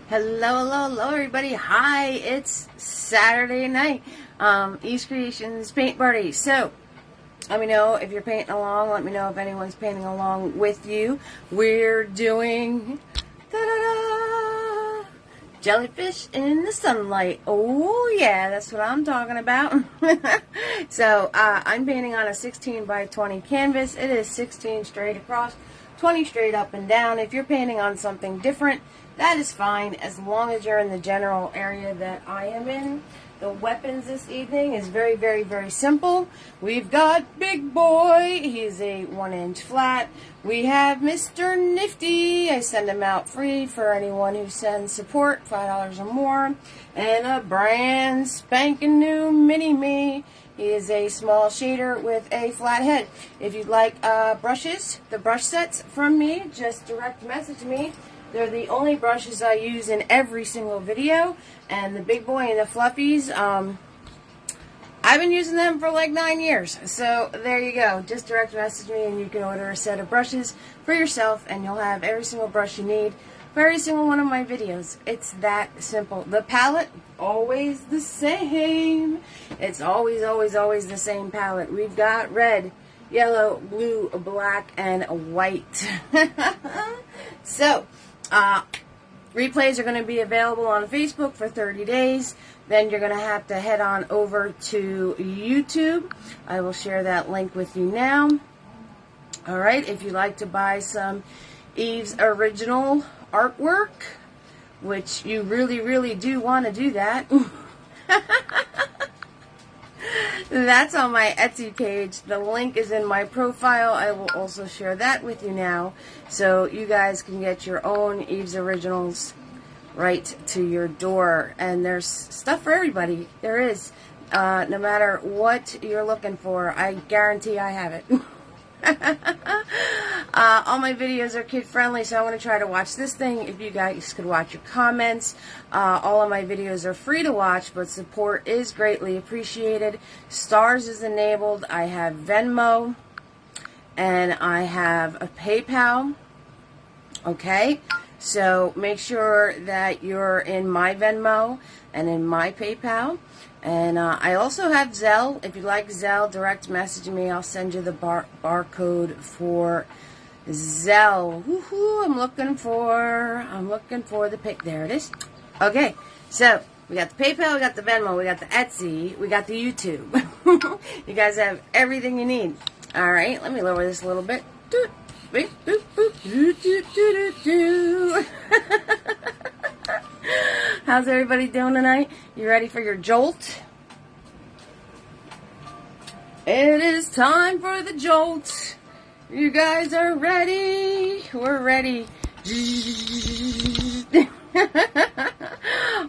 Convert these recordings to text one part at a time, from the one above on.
Hello, everybody. Hi, it's Saturday night. East Creations paint party. So, let me know if you're painting along. Let me know if anyone's painting along with you. We're doing ta-da-da, jellyfish in the sunlight. Oh, yeah, that's what I'm talking about. So, I'm painting on a 16 by 20 canvas. It is 16 straight across, 20 straight up and down. If you're painting on something different, that is fine, as long as you're in the general area that I am in. The weapons this evening is very, very simple. We've got Big Boy. He's a 1-inch flat. We have Mr. Nifty. I send him out free for anyone who sends support, $5 or more. And a brand spanking new mini-me. He is a small shader with a flat head. If you'd like brushes, the brush sets from me, just direct message me. They're the only brushes I use in every single video. And the Big Boy and the Fluffies, I've been using them for like 9 years. So there you go. Just direct message me and you can order a set of brushes for yourself. And you'll have every single brush you need for every single one of my videos. It's that simple. The palette, always the same. It's always the same palette. We've got red, yellow, blue, black, and white. So, replays are going to be available on Facebook for 30 days. Then you're going to have to head on over to YouTube. I will share that link with you now. Alright, if you'd like to buy some Eve's original artwork, which you really do want to do that, that's on my Etsy page. The link is in my profile. I will also share that with you now, so you guys can get your own Eve's Originals right to your door. And there's stuff for everybody. There is. No matter what you're looking for, I guarantee I have it. All my videos are kid friendly, so I'm going to try to watch this thing. If you guys could watch your comments. All of my videos are free to watch, but support is greatly appreciated. Stars is enabled. I have Venmo and I have a PayPal. Okay, so make sure that you're in my Venmo and in my PayPal. And I also have Zelle. If you like Zelle, direct message me. I'll send you the barcode for Zelle. Woohoo! I'm looking for the pic. There it is. Okay, so we got the PayPal, we got the Venmo, we got the Etsy, we got the YouTube. You guys have everything you need. All right, let me lower this a little bit. How's everybody doing tonight? You ready for your jolt? It is time for the jolt. You guys are ready? We're ready.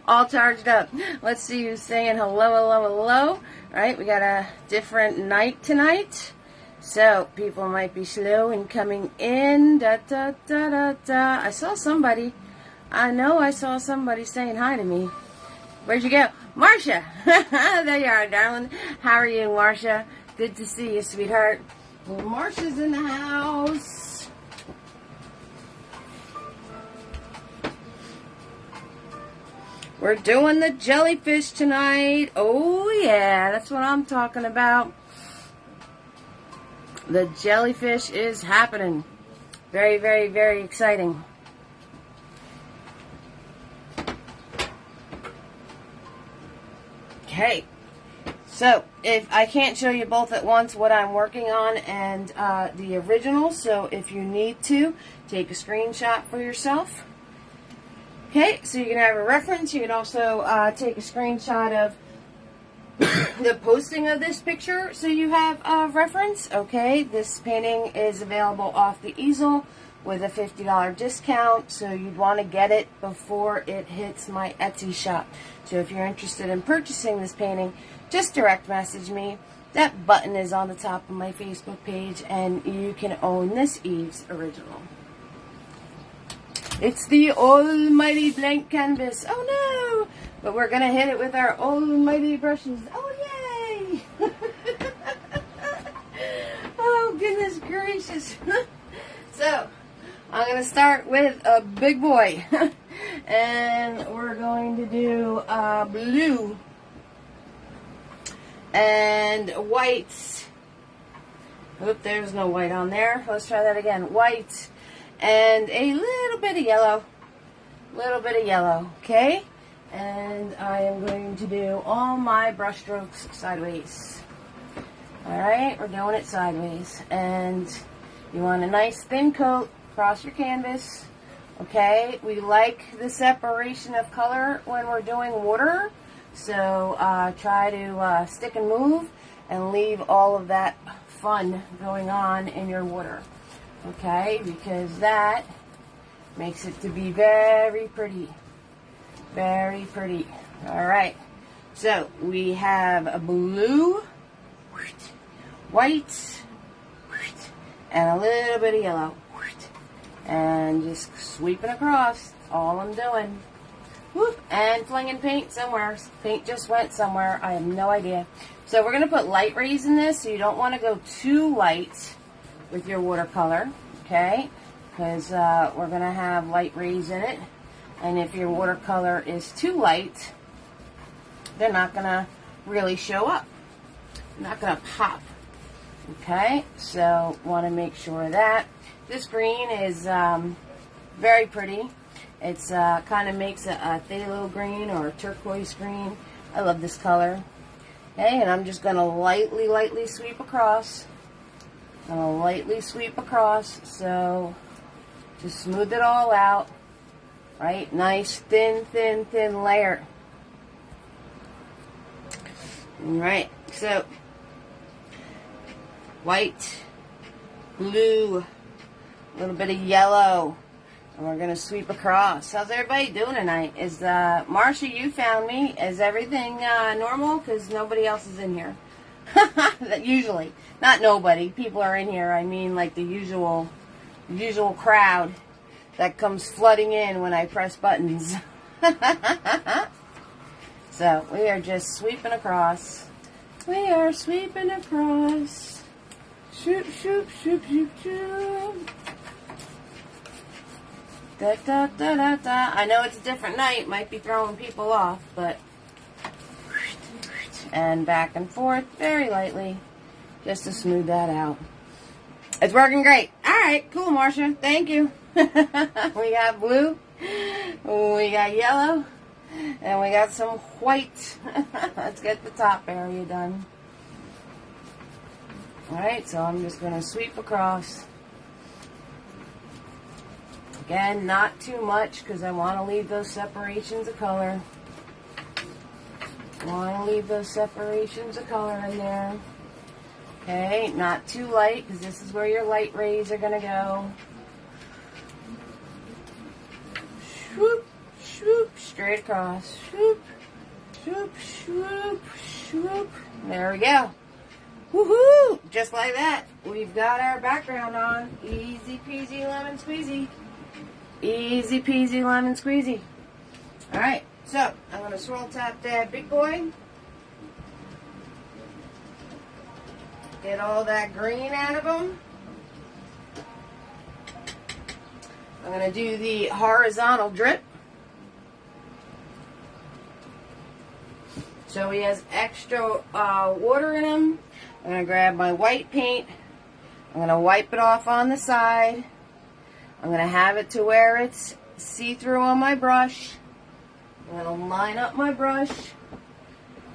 All charged up. Let's see who's saying hello. All right, we got a different night tonight. So, people might be slow in coming in. I saw somebody. I know I saw somebody saying hi to me. Where'd you go? Marcia! There you are, darling. How are you, Marcia? Good to see you, sweetheart. Well, Marcia's in the house. We're doing the jellyfish tonight. Oh, yeah, that's what I'm talking about. The jellyfish is happening. Very exciting. Okay, so if I can't show you both at once what I'm working on and the original, so if you need to, take a screenshot for yourself. Okay, so you can have a reference. You can also take a screenshot of the posting of this picture so you have a reference. Okay, this painting is available off the easel with a $50 discount, so you'd want to get it before it hits my Etsy shop. So if you're interested in purchasing this painting, just direct message me. That button is on the top of my Facebook page, and you can own this Eve's Original. It's the almighty blank canvas. Oh no! But we're going to hit it with our almighty brushes. Oh yay! Oh goodness gracious. So, I'm going to start with a Big Boy. And we're going to do blue and white. Oop, there's no white on there. Let's try that again. White and a little bit of yellow. Little bit of yellow, okay? And I am going to do all my brush strokes sideways. Alright, we're doing it sideways. And you want a nice thin coat across your canvas. Okay, we like the separation of color when we're doing water. So try to stick and move and leave all of that fun going on in your water. Okay, because that makes it to be very pretty. Very pretty. Alright, so we have a blue, white, and a little bit of yellow. And just sweeping across. That's all I'm doing. Whoop, and flinging paint somewhere. Paint just went somewhere. I have no idea. So we're going to put light rays in this. So you don't want to go too light with your watercolor. Okay? Because we're going to have light rays in it. And if your watercolor is too light, they're not going to really show up. They're not going to pop. Okay? So want to make sure of that. This green is very pretty. It's kind of makes a phthalo green or a turquoise green. I love this color. Okay, and I'm just going to lightly sweep across. I'm going to lightly sweep across. So just smooth it all out. Right? Nice thin layer. Alright, so white, blue, a little bit of yellow, and we're going to sweep across. How's everybody doing tonight? Is Marcia, you found me. Is everything normal? Because nobody else is in here. Usually. Not nobody. People are in here. I mean like the usual crowd that comes flooding in when I press buttons. So we are just sweeping across. We are sweeping across. Shoop, shoop, shoop, shoop, shoop. Da, da, da, da, da. I know it's a different night, might be throwing people off, but and back and forth very lightly just to smooth that out. It's working great. Alright, cool, Marcia. Thank you. We got blue, we got yellow, and we got some white. Let's get the top area done. Alright, so I'm just going to sweep across. Again, not too much because I want to leave those separations of color. I want to leave those separations of color in there. Okay, not too light because this is where your light rays are going to go. Swoop, swoop, straight across. Swoop, swoop, swoop, swoop. There we go. Woohoo! Just like that. We've got our background on. Easy peasy lemon squeezy. Easy peasy lemon squeezy. Alright, so I'm going to swirl tap that big boy. Get all that green out of them. I'm going to do the horizontal drip. So he has extra water in him. I'm going to grab my white paint. I'm going to wipe it off on the side. I'm going to have it to where it's see-through on my brush. I'm going to line up my brush.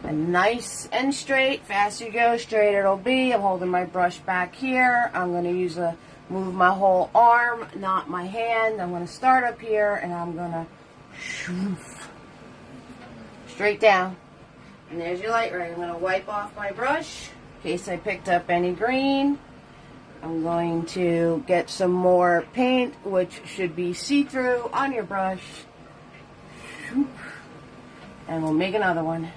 And nice and straight. Fast you go, straight it'll be. I'm holding my brush back here. I'm going to move my whole arm, not my hand. I'm going to start up here and I'm going to straight down. And there's your light ray. I'm going to wipe off my brush in case I picked up any green. I'm going to get some more paint, which should be see-through on your brush. And we'll make another one.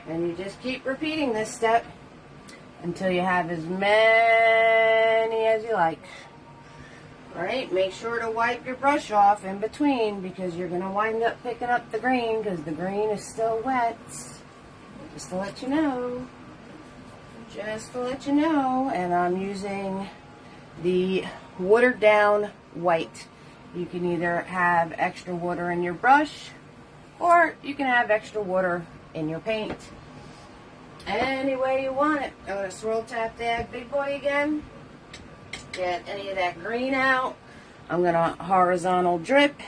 And you just keep repeating this step until you have as many as you like. Alright, make sure to wipe your brush off in between because you're going to wind up picking up the green because the green is still wet. Just to let you know. Just to let you know. And I'm using the watered down white. You can either have extra water in your brush, or you can have extra water in your paint. Any way you want it. I'm going to swirl tap that big boy again. Get any of that green out. I'm going to horizontal drip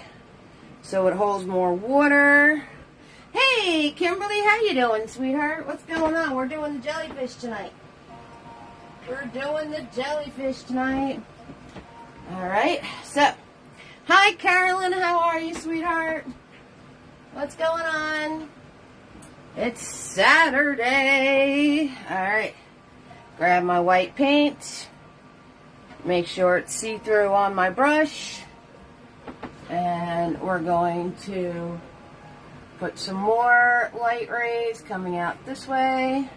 so it holds more water. Hey, Kimberly, how you doing, sweetheart? What's going on? We're doing the jellyfish tonight. We're doing the jellyfish tonight. All right. So, hi, Carolyn. How are you, sweetheart? What's going on? It's Saturday. All right. Grab my white paint. Make sure it's see-through on my brush. And we're going to put some more light rays coming out this way.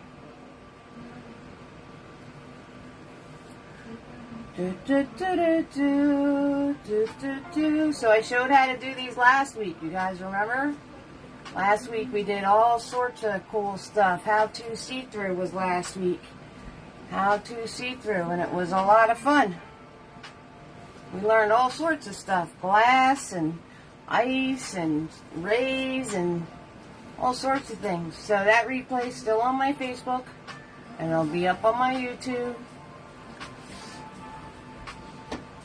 So I showed how to do these last week. You guys remember? Last week we did all sorts of cool stuff. How to see-through was last week. How to see-through, and it was a lot of fun. We learned all sorts of stuff. Glass and ice and rays and all sorts of things. So that replay is still on my Facebook, and it'll be up on my YouTube.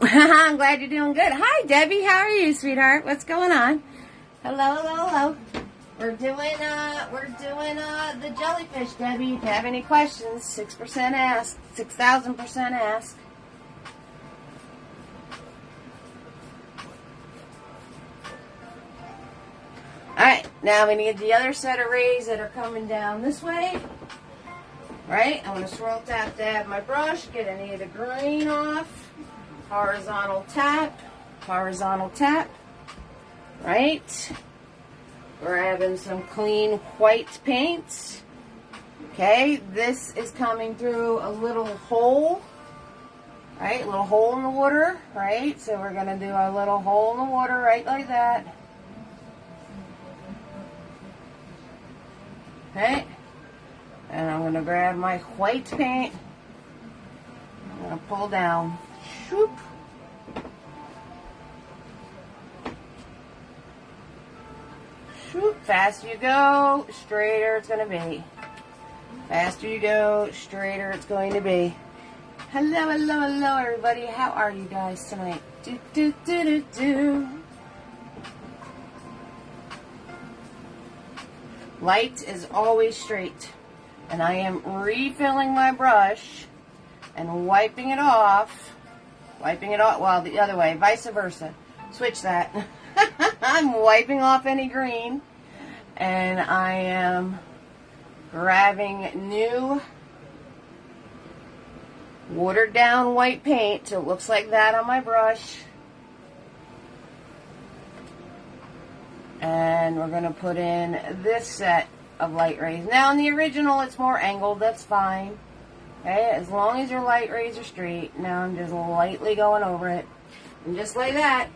I'm glad you're doing good. Hi, Debbie. How are you, sweetheart? What's going on? Hello, hello, hello. We're doing the jellyfish, Debbie. If you have any questions, 6% ask, 6,000% ask. All right, now we need the other set of rays that are coming down this way. Right, I'm going to swirl tap dab my brush, get any of the green off. Horizontal tap, right? Grabbing some clean white paint. Okay, this is coming through a little hole, right? A little hole in the water, right? So we're going to do a little hole in the water right like that. Okay, and I'm going to grab my white paint. I'm going to pull down. Shoop. Shoop. Faster you go, straighter it's going to be. Faster you go, straighter it's going to be. Hello, hello, hello, everybody. How are you guys tonight? Do, do, do, do, do. Light is always straight. And I am refilling my brush and wiping it off. Well, the other way, vice versa. Switch that. I'm wiping off any green, and I am grabbing new watered down white paint, so it looks like that on my brush. And we're going to put in this set of light rays. Now, in the original, it's more angled. That's fine. Okay, as long as your light rays are straight. Now I'm just lightly going over it. And just like that,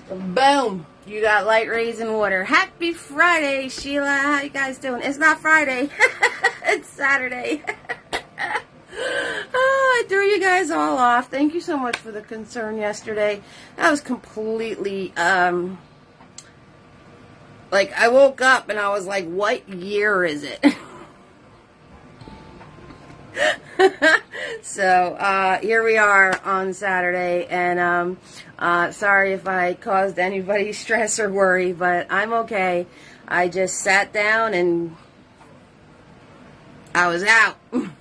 boom, you got light rays and water. Happy Friday, Sheila. How you guys doing? It's not Friday. It's Saturday. Oh, I threw you guys all off. Thank you so much for the concern yesterday. I was completely, like, I woke up and I was like, what year is it? So, here we are on Saturday, and sorry if I caused anybody stress or worry, but I'm okay. I just sat down and I was out.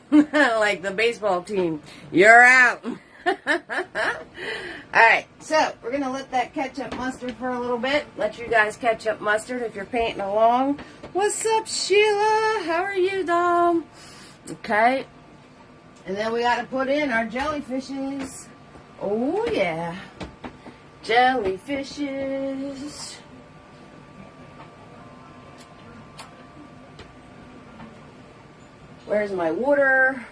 Like the baseball team. You're out. Alright, so we're going to let that ketchup mustard for a little bit. Let you guys ketchup mustard if you're painting along. What's up, Sheila? How are you, Dom? Okay. And then we got to put in our jellyfishes. Oh, yeah. Jellyfishes. Where's my water?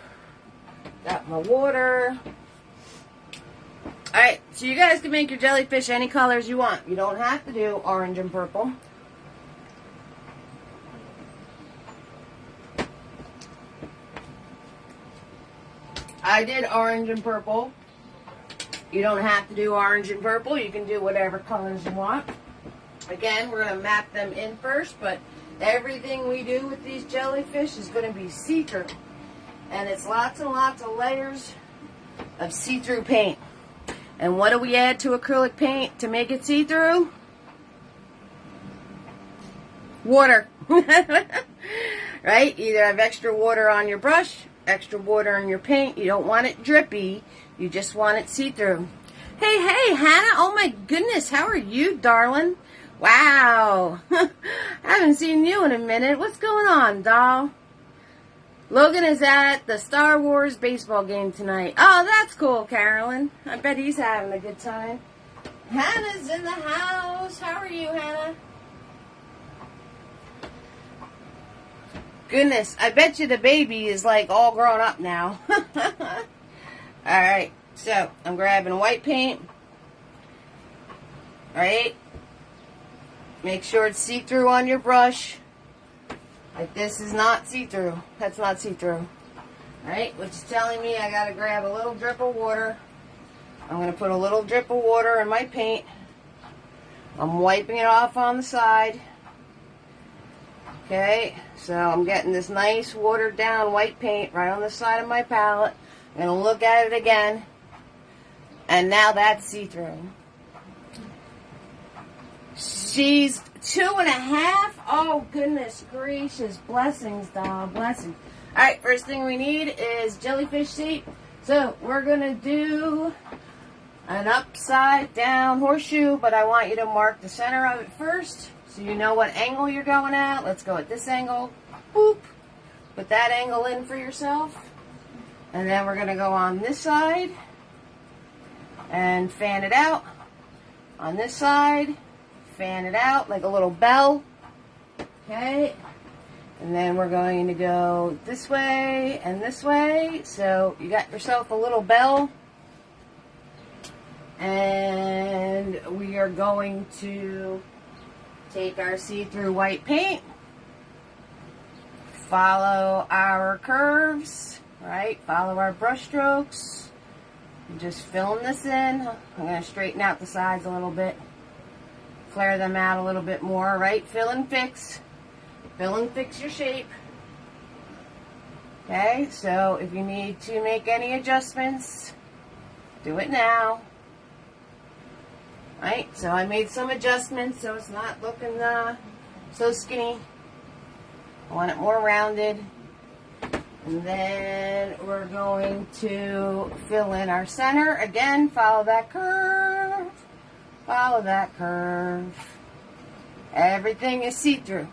Got my water. Alright, so you guys can make your jellyfish any colors you want. You don't have to do orange and purple. I did orange and purple You don't have to do orange and purple. You can do whatever colors you want. Again, we're going to map them in first, but everything we do with these jellyfish is going to be see-through. And it's lots and lots of layers of see-through paint. And what do we add to acrylic paint to make it see-through? Water. Right? Either have extra water on your brush, extra water on your paint. You don't want it drippy. You just want it see-through. Hey, Hannah. Oh, my goodness. How are you, darling? Wow. I haven't seen you in a minute. What's going on, doll? Logan is at the Star Wars baseball game tonight. Oh, that's cool, Carolyn. I bet he's having a good time. Hannah's in the house. How are you, Hannah? Goodness, I bet you the baby is like all grown up now. Alright, so I'm grabbing white paint. Alright. Make sure it's see-through on your brush. Like this is not see-through. That's not see-through. Alright, which is telling me I gotta grab a little drip of water. I'm gonna put a little drip of water in my paint. I'm wiping it off on the side. Okay, so I'm getting this nice watered down white paint right on the side of my palette. I'm going to look at it again. And now that's see-through. She's 2.5. Oh, goodness gracious. Blessings, doll. Blessings. Alright, first thing we need is jellyfish seat. So, we're going to do an upside down horseshoe, but I want you to mark the center of it first. So you know what angle you're going at. Let's go at this angle. Boop. Put that angle in for yourself. And then we're going to go on this side. And fan it out. On this side. Fan it out like a little bell. Okay. And then we're going to go this way and this way. So you got yourself a little bell. And we are going to take our see-through white paint, follow our curves, right? Follow our brush strokes. Just filling this in. I'm going to straighten out the sides a little bit, flare them out a little bit more, right? Fill and fix. Fill and fix your shape. Okay, so if you need to make any adjustments, do it now. Right, so I made some adjustments so it's not looking so skinny. I want it more rounded. And then we're going to fill in our center. Again, follow that curve. Follow that curve. Everything is see-through.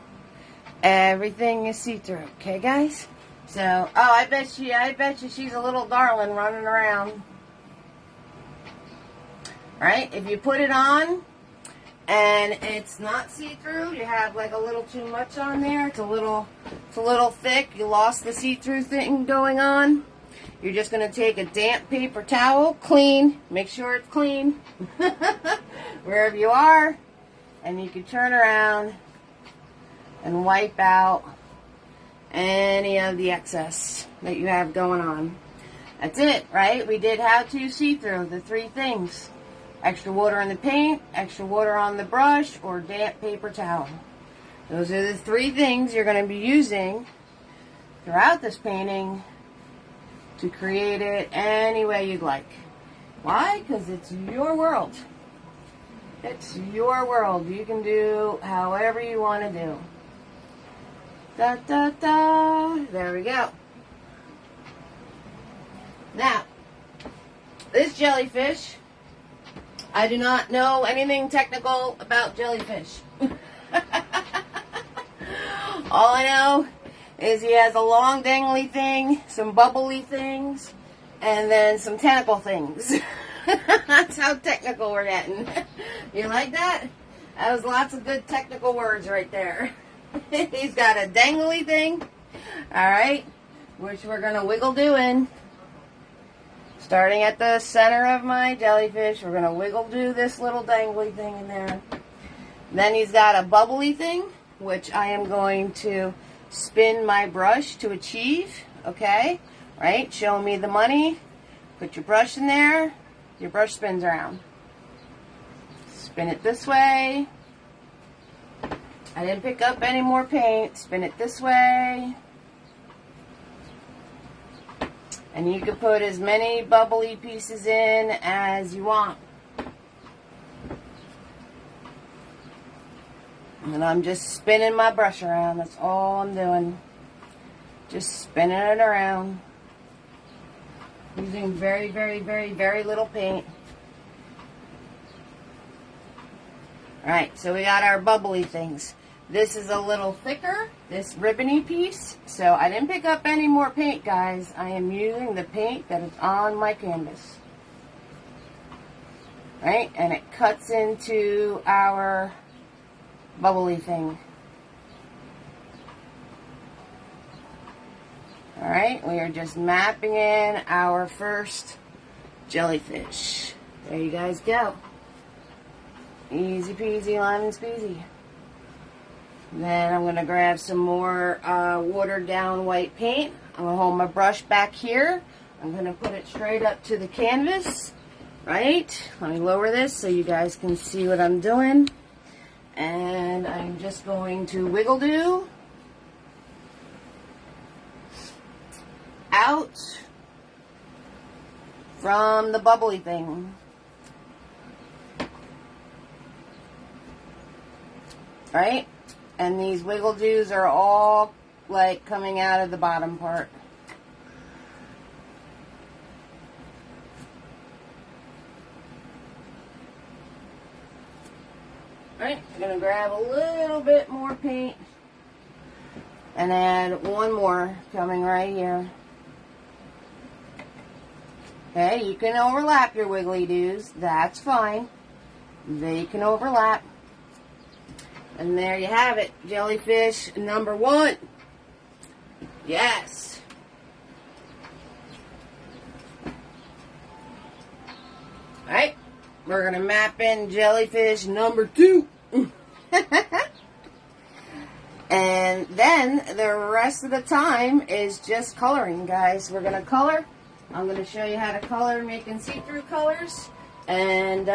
Everything is see-through. Okay, guys? So, oh, I bet you she's a little darling running around. Right? If you put it on and it's not see-through, you have like a little too much on there. It's a little thick. You lost the see-through thing going on. You're just going to take a damp paper towel, clean, make sure it's clean, wherever you are, and you can turn around and wipe out any of the excess that you have going on. That's it, right? We did how to see-through, the 3 things. Extra water on the paint, extra water on the brush, or damp paper towel. Those are the 3 things you're going to be using throughout this painting to create it any way you'd like. Why? Because it's your world. It's your world. You can do however you want to do. Da, da, da. There we go. Now, this jellyfish, I do not know anything technical about jellyfish. All I know is he has a long dangly thing, some bubbly things, and then some tentacle things. That's how technical we're getting. You like that? That was lots of good technical words right there. He's got a dangly thing, alright, which we're going to wiggle do in. Starting at the center of my jellyfish, we're going to wiggle do this little dangly thing in there. Then he's got a bubbly thing, which I am going to spin my brush to achieve, okay? Right? Show me the money. Put your brush in there. your brush spins around. Spin it this way. I didn't pick up any more paint. Spin it this way. And you can put as many bubbly pieces in as you want. And I'm just spinning my brush around. That's all I'm doing. Just spinning it around. Using very, very, very, very little paint. Alright, so we got our bubbly things. This is a little thicker, this ribbony piece. So I didn't pick up any more paint, guys. I am using the paint that is on my canvas. Right? And it cuts into our bubbly thing. Alright, we are just mapping in our first jellyfish. There you guys go. Easy peasy, lemon squeezy. Then I'm going to grab some more watered down white paint. I'm going to hold my brush back here. I'm going to put it straight up to the canvas. Right? Let me lower this so you guys can see what I'm doing. And I'm just going to wiggle do out from the bubbly thing. Right? And these wiggle doos are all like coming out of the bottom part. Right? I'm going to grab a little bit more paint and add one more coming right here. Okay, you can overlap your wiggly doos. That's fine. They can overlap. And there you have it. Jellyfish number 1. Yes. Alright. We're going to map in jellyfish number 2. And then the rest of the time is just coloring, guys. We're going to color. I'm going to show you how to color making see-through colors. And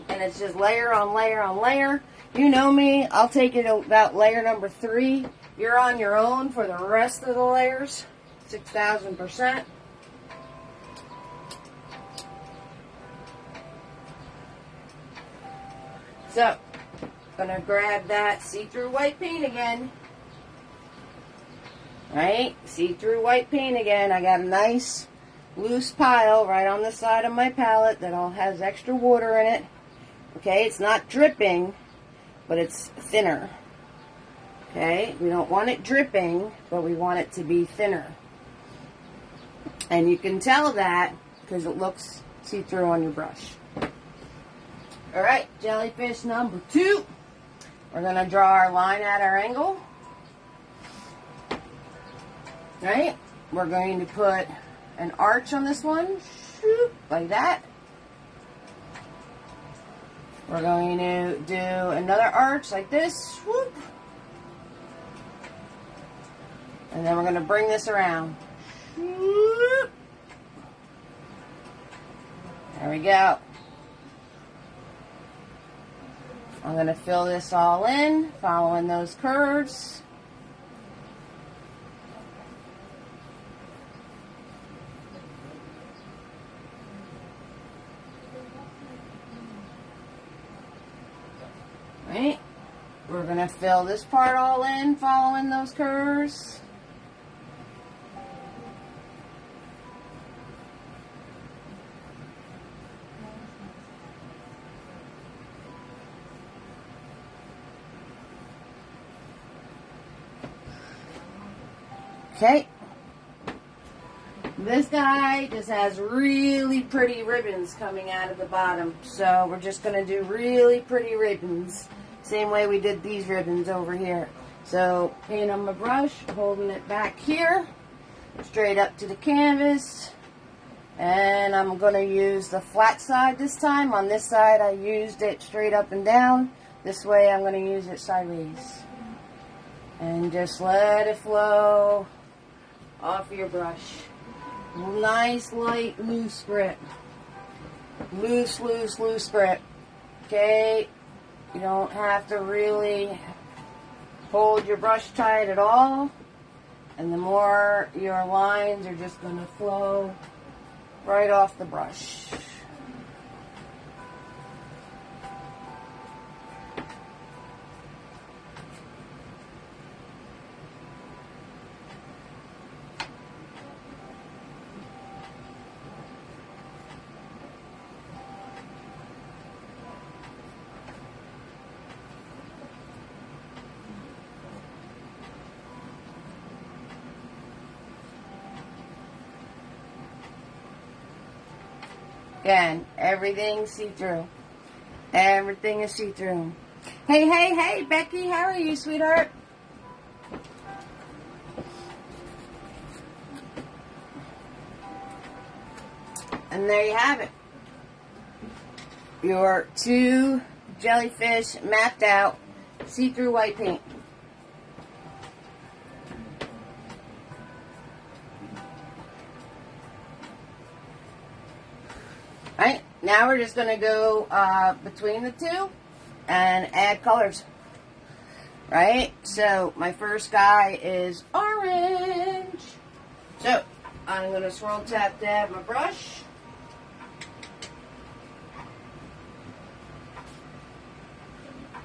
it's just layer on layer on layer. You know me. I'll take it about layer number 3. You're on your own for the rest of the layers. 6,000%. So, I'm going to grab that see-through white paint again. Right? See-through white paint again. I got a nice loose pile right on the side of my palette that all has extra water in it. Okay, it's not dripping, but it's thinner. Okay, we don't want it dripping, but we want it to be thinner. And you can tell that because it looks see-through on your brush. Alright, jellyfish number 2. We're going to draw our line at our angle. Right? We're going to put an arch on this one, like that. We're going to do another arch like this, whoop. And then we're going to bring this around. Whoop. There we go. I'm going to fill this all in, following those curves. Right? We're going to fill this part all in, following those curves. Okay. This guy just has really pretty ribbons coming out of the bottom. So we're just going to do really pretty ribbons. Same way we did these ribbons over here. So paint on my brush, holding it back here, straight up to the canvas. And I'm going to use the flat side this time. On this side I used it straight up and down. This way I'm going to use it sideways. And just let it flow off your brush. Nice light loose grip. loose, loose, loose grip. Okay? You don't have to really hold your brush tight at all. And the more your lines are just going to flow right off the brush. Again, everything's see-through. Everything is see-through. Hey, hey, hey, Becky, how are you, sweetheart? And there you have it. Your 2 jellyfish mapped out see-through white paint. Alright, now we're just going to go between the 2 and add colors. Right? So, my first guy is orange. So, I'm going to swirl tap dab my brush.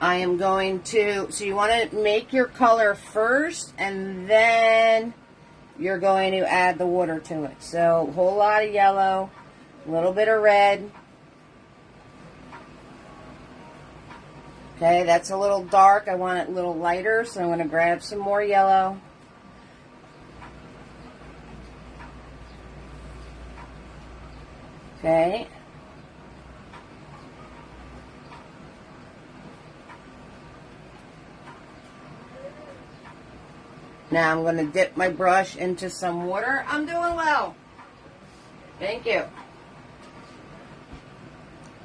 I am going to, so you want to make your color first and then you're going to add the water to it. So, a whole lot of yellow. A little bit of red. Okay, that's a little dark. I want it a little lighter, so I'm going to grab some more yellow. Okay. Now I'm going to dip my brush into some water. I'm doing well. Thank you.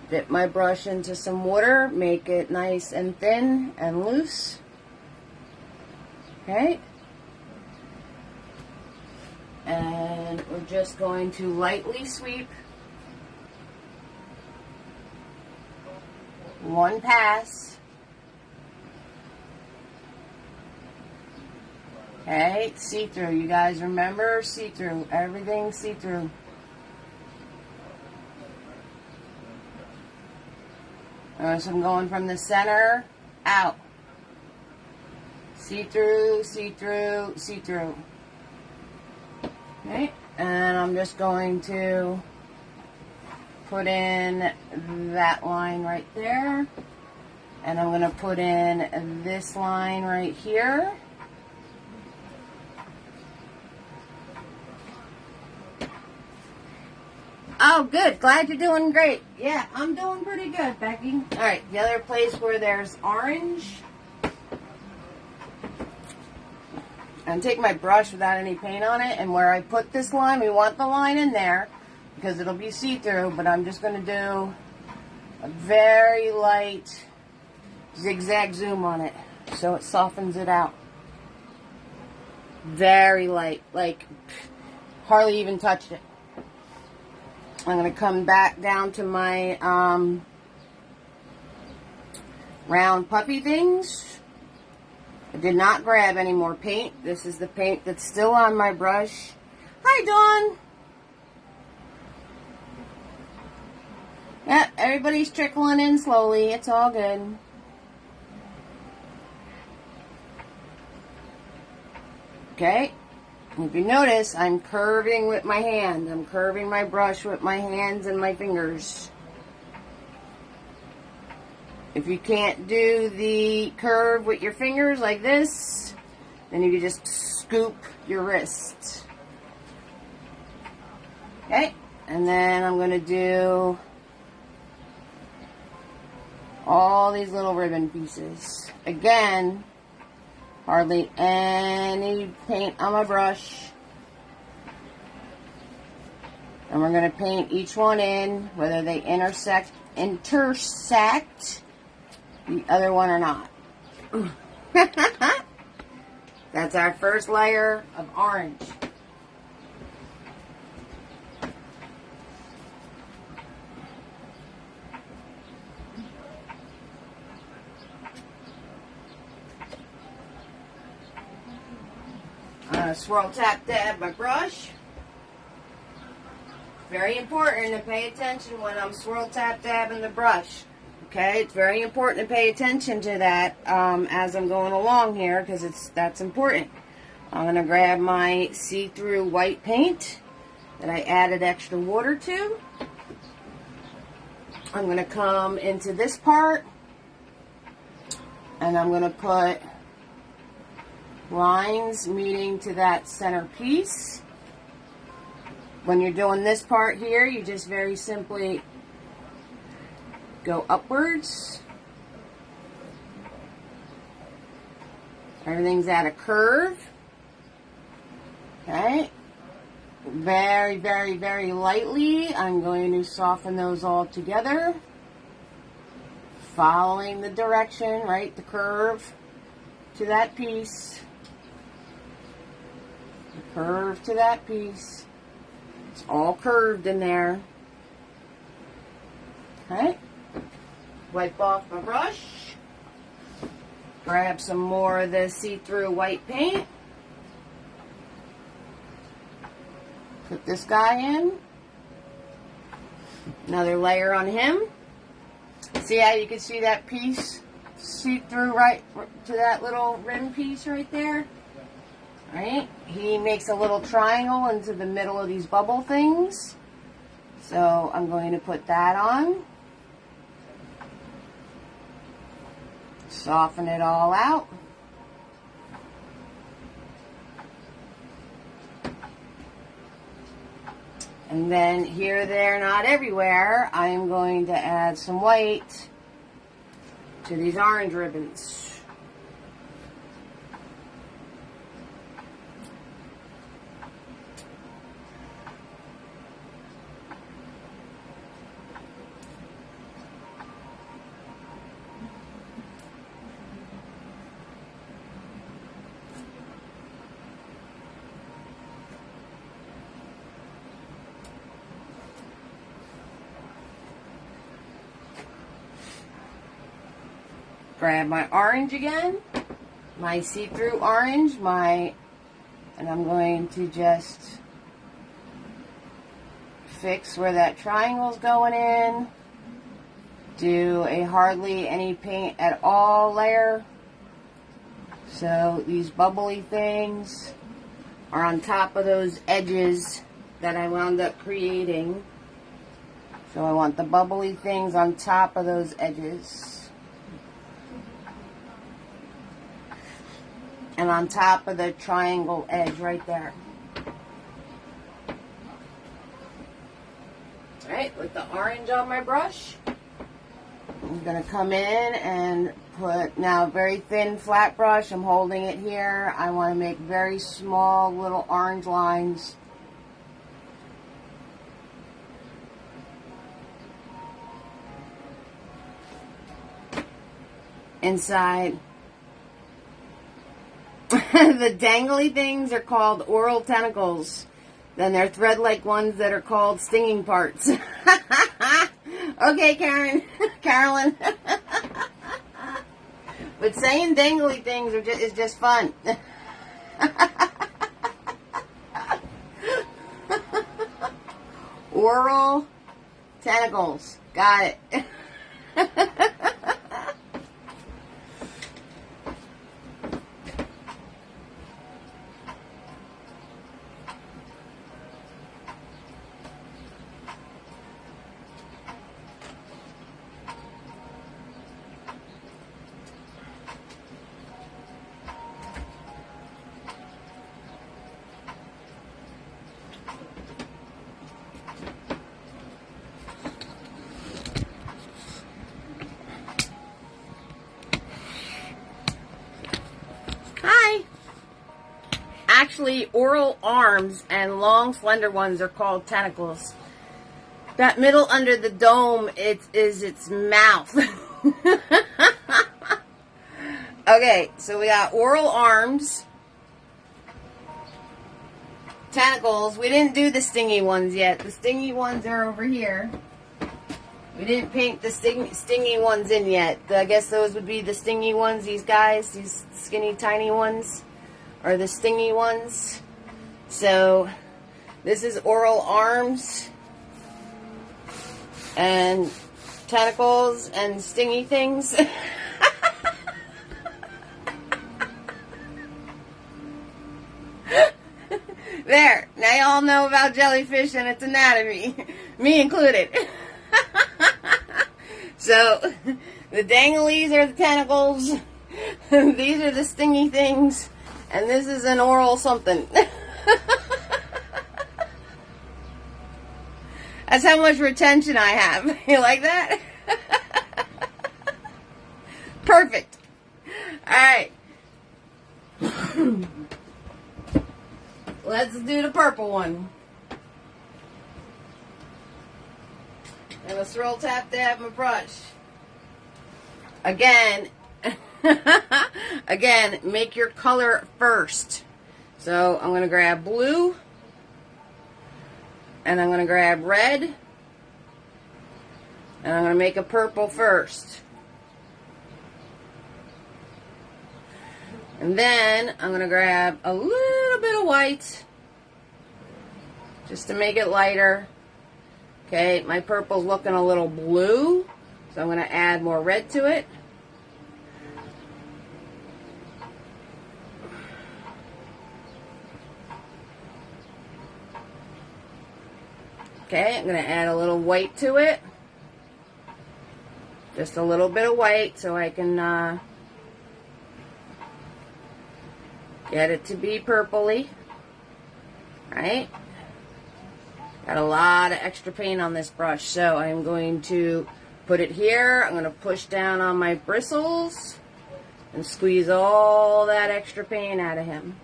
Dip my brush into some water, make it nice and thin and loose. Okay. And we're just going to lightly sweep one pass. Okay, see-through. You guys remember see-through. Everything see-through. So I'm going from the center out. See-through, see-through, see-through. Okay, and I'm just going to put in that line right there. And I'm going to put in this line right here. Oh, good. Glad you're doing great. Yeah, I'm doing pretty good, Becky. All right, the other place where there's orange. I'm taking my brush without any paint on it, and where I put this line, we want the line in there because it'll be see-through, but I'm just going to do a very light zigzag zoom on it so it softens it out. Very light, like hardly even touched it. I'm going to come back down to my round puppy things. I did not grab any more paint. This is the paint that's still on my brush. Hi, Dawn. Yeah, everybody's trickling in slowly. It's all good. Okay. If you notice, I'm curving with my hand. I'm curving my brush with my hands and my fingers. If you can't do the curve with your fingers like this, then you can just scoop your wrist. Okay, and then I'm going to do all these little ribbon pieces. Again, hardly any paint on my brush. And we're going to paint each one in, whether they intersect the other one or not. That's our first layer of orange. Swirl, tap, dab my brush. Very important to pay attention when I'm swirl, tap, dabbing the brush. Okay, it's very important to pay attention to that as I'm going along here, because that's important. I'm going to grab my see-through white paint that I added extra water to. I'm going to come into this part, and I'm going to put lines meeting to that center piece. When you're doing this part here, you just very simply go upwards. Everything's at a curve. Okay. Very, very, very lightly, I'm going to soften those all together. Following the direction, right, the curve to that piece. The curve to that piece. It's all curved in there. Okay. Wipe off my brush. Grab some more of the see-through white paint. Put this guy in. Another layer on him. See how you can see that piece see through right to that little rim piece right there? Right? He makes a little triangle into the middle of these bubble things. So I'm going to put that on. Soften it all out. And then here, there, not everywhere, I am going to add some white to these orange ribbons. Grab my orange again, my see-through orange, and I'm going to just fix where that triangle's going in. Do a hardly any paint at all layer. So these bubbly things are on top of those edges that I wound up creating. So I want the bubbly things on top of those edges. And on top of the triangle edge right there. Alright, with the orange on my brush, I'm going to come in and put, now a very thin flat brush, I'm holding it here. I want to make very small little orange lines. Inside. The dangly things are called oral tentacles. Then there are thread-like ones that are called stinging parts. Okay, Carolyn. But saying dangly things is just fun. Oral tentacles. Got it. Actually, oral arms and long, slender ones are called tentacles. That middle under the dome, is its mouth. Okay, so we got oral arms, tentacles. We didn't do the stingy ones yet. The stingy ones are over here. We didn't paint the stingy ones in yet. I guess those would be the stingy ones, these guys, these skinny, tiny ones. are the stingy ones. So this is oral arms and tentacles and stingy things. There, now you all know about jellyfish and its anatomy, me included. So, the danglies are the tentacles, these are the stingy things, and this is an oral something. That's how much retention I have. You like that? Perfect. Alright. Let's do the purple one. I'm going to swirl tap dab my brush. Again, make your color first. So I'm going to grab blue. And I'm going to grab red. And I'm going to make a purple first. And then I'm going to grab a little bit of white just to make it lighter. Okay, my purple's looking a little blue, so I'm going to add more red to it. Okay, I'm going to add a little white to it. Just a little bit of white so I can get it to be purpley. Right? Got a lot of extra paint on this brush, so I'm going to put it here. I'm going to push down on my bristles and squeeze all that extra paint out of him.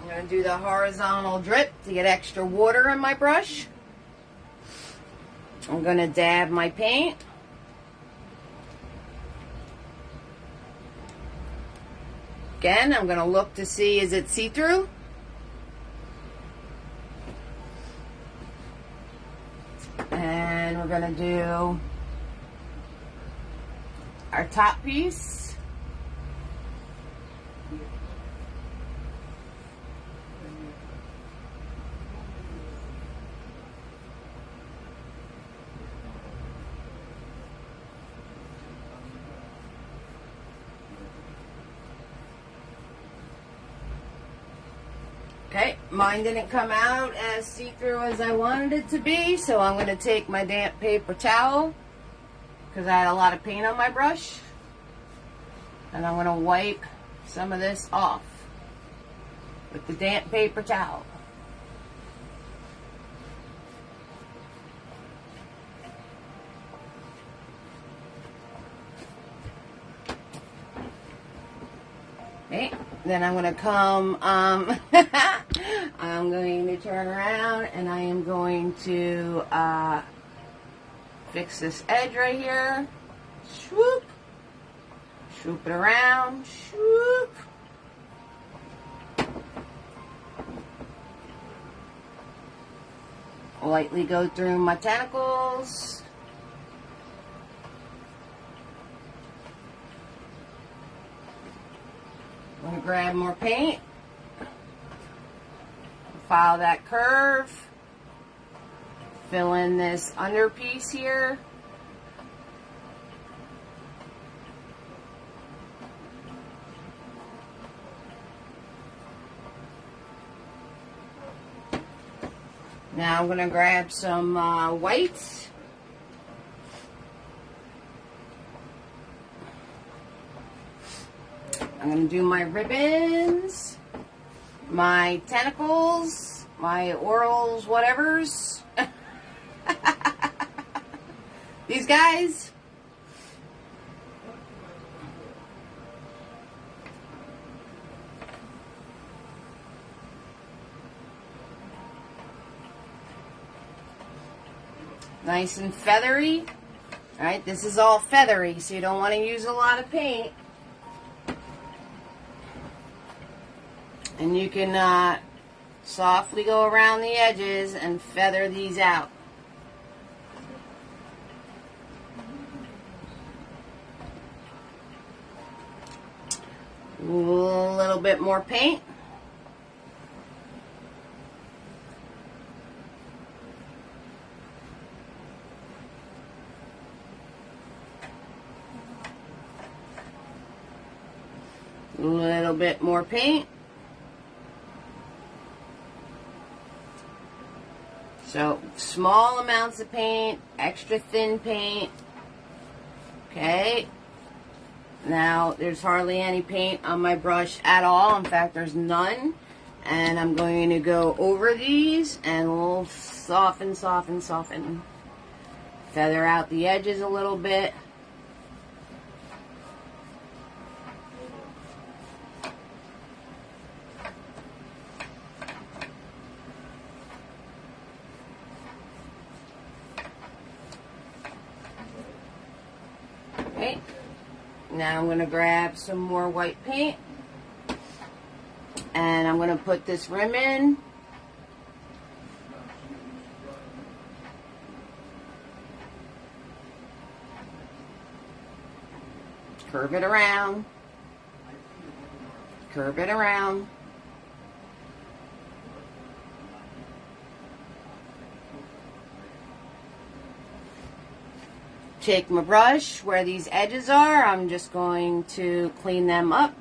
I'm going to do the horizontal drip to get extra water in my brush. I'm going to dab my paint. Again, I'm going to look to see, is it see-through? And we're going to do our top piece. Okay, mine didn't come out as see-through as I wanted it to be, so I'm going to take my damp paper towel, because I had a lot of paint on my brush, and I'm going to wipe some of this off with the damp paper towel. Okay, then I'm going to come, I'm going to turn around and I am going to fix this edge right here. Swoop. Swoop it around. Swoop. Lightly go through my tentacles. I'm going to grab more paint, follow that curve, fill in this under piece here. Now I'm going to grab some white. I'm going to do my ribbons, my tentacles, my orals, whatevers. These guys. Nice and feathery. Alright, this is all feathery, so you don't want to use a lot of paint. And you can softly go around the edges and feather these out. A little bit more paint. A little bit more paint. So, small amounts of paint, extra thin paint. Okay. Now, there's hardly any paint on my brush at all. In fact, there's none. And I'm going to go over these and we'll soften. Feather out the edges a little bit. Okay. Now I'm going to grab some more white paint and I'm going to put this rim in. Curve it around. Curve it around. Take my brush where these edges are. I'm just going to clean them up.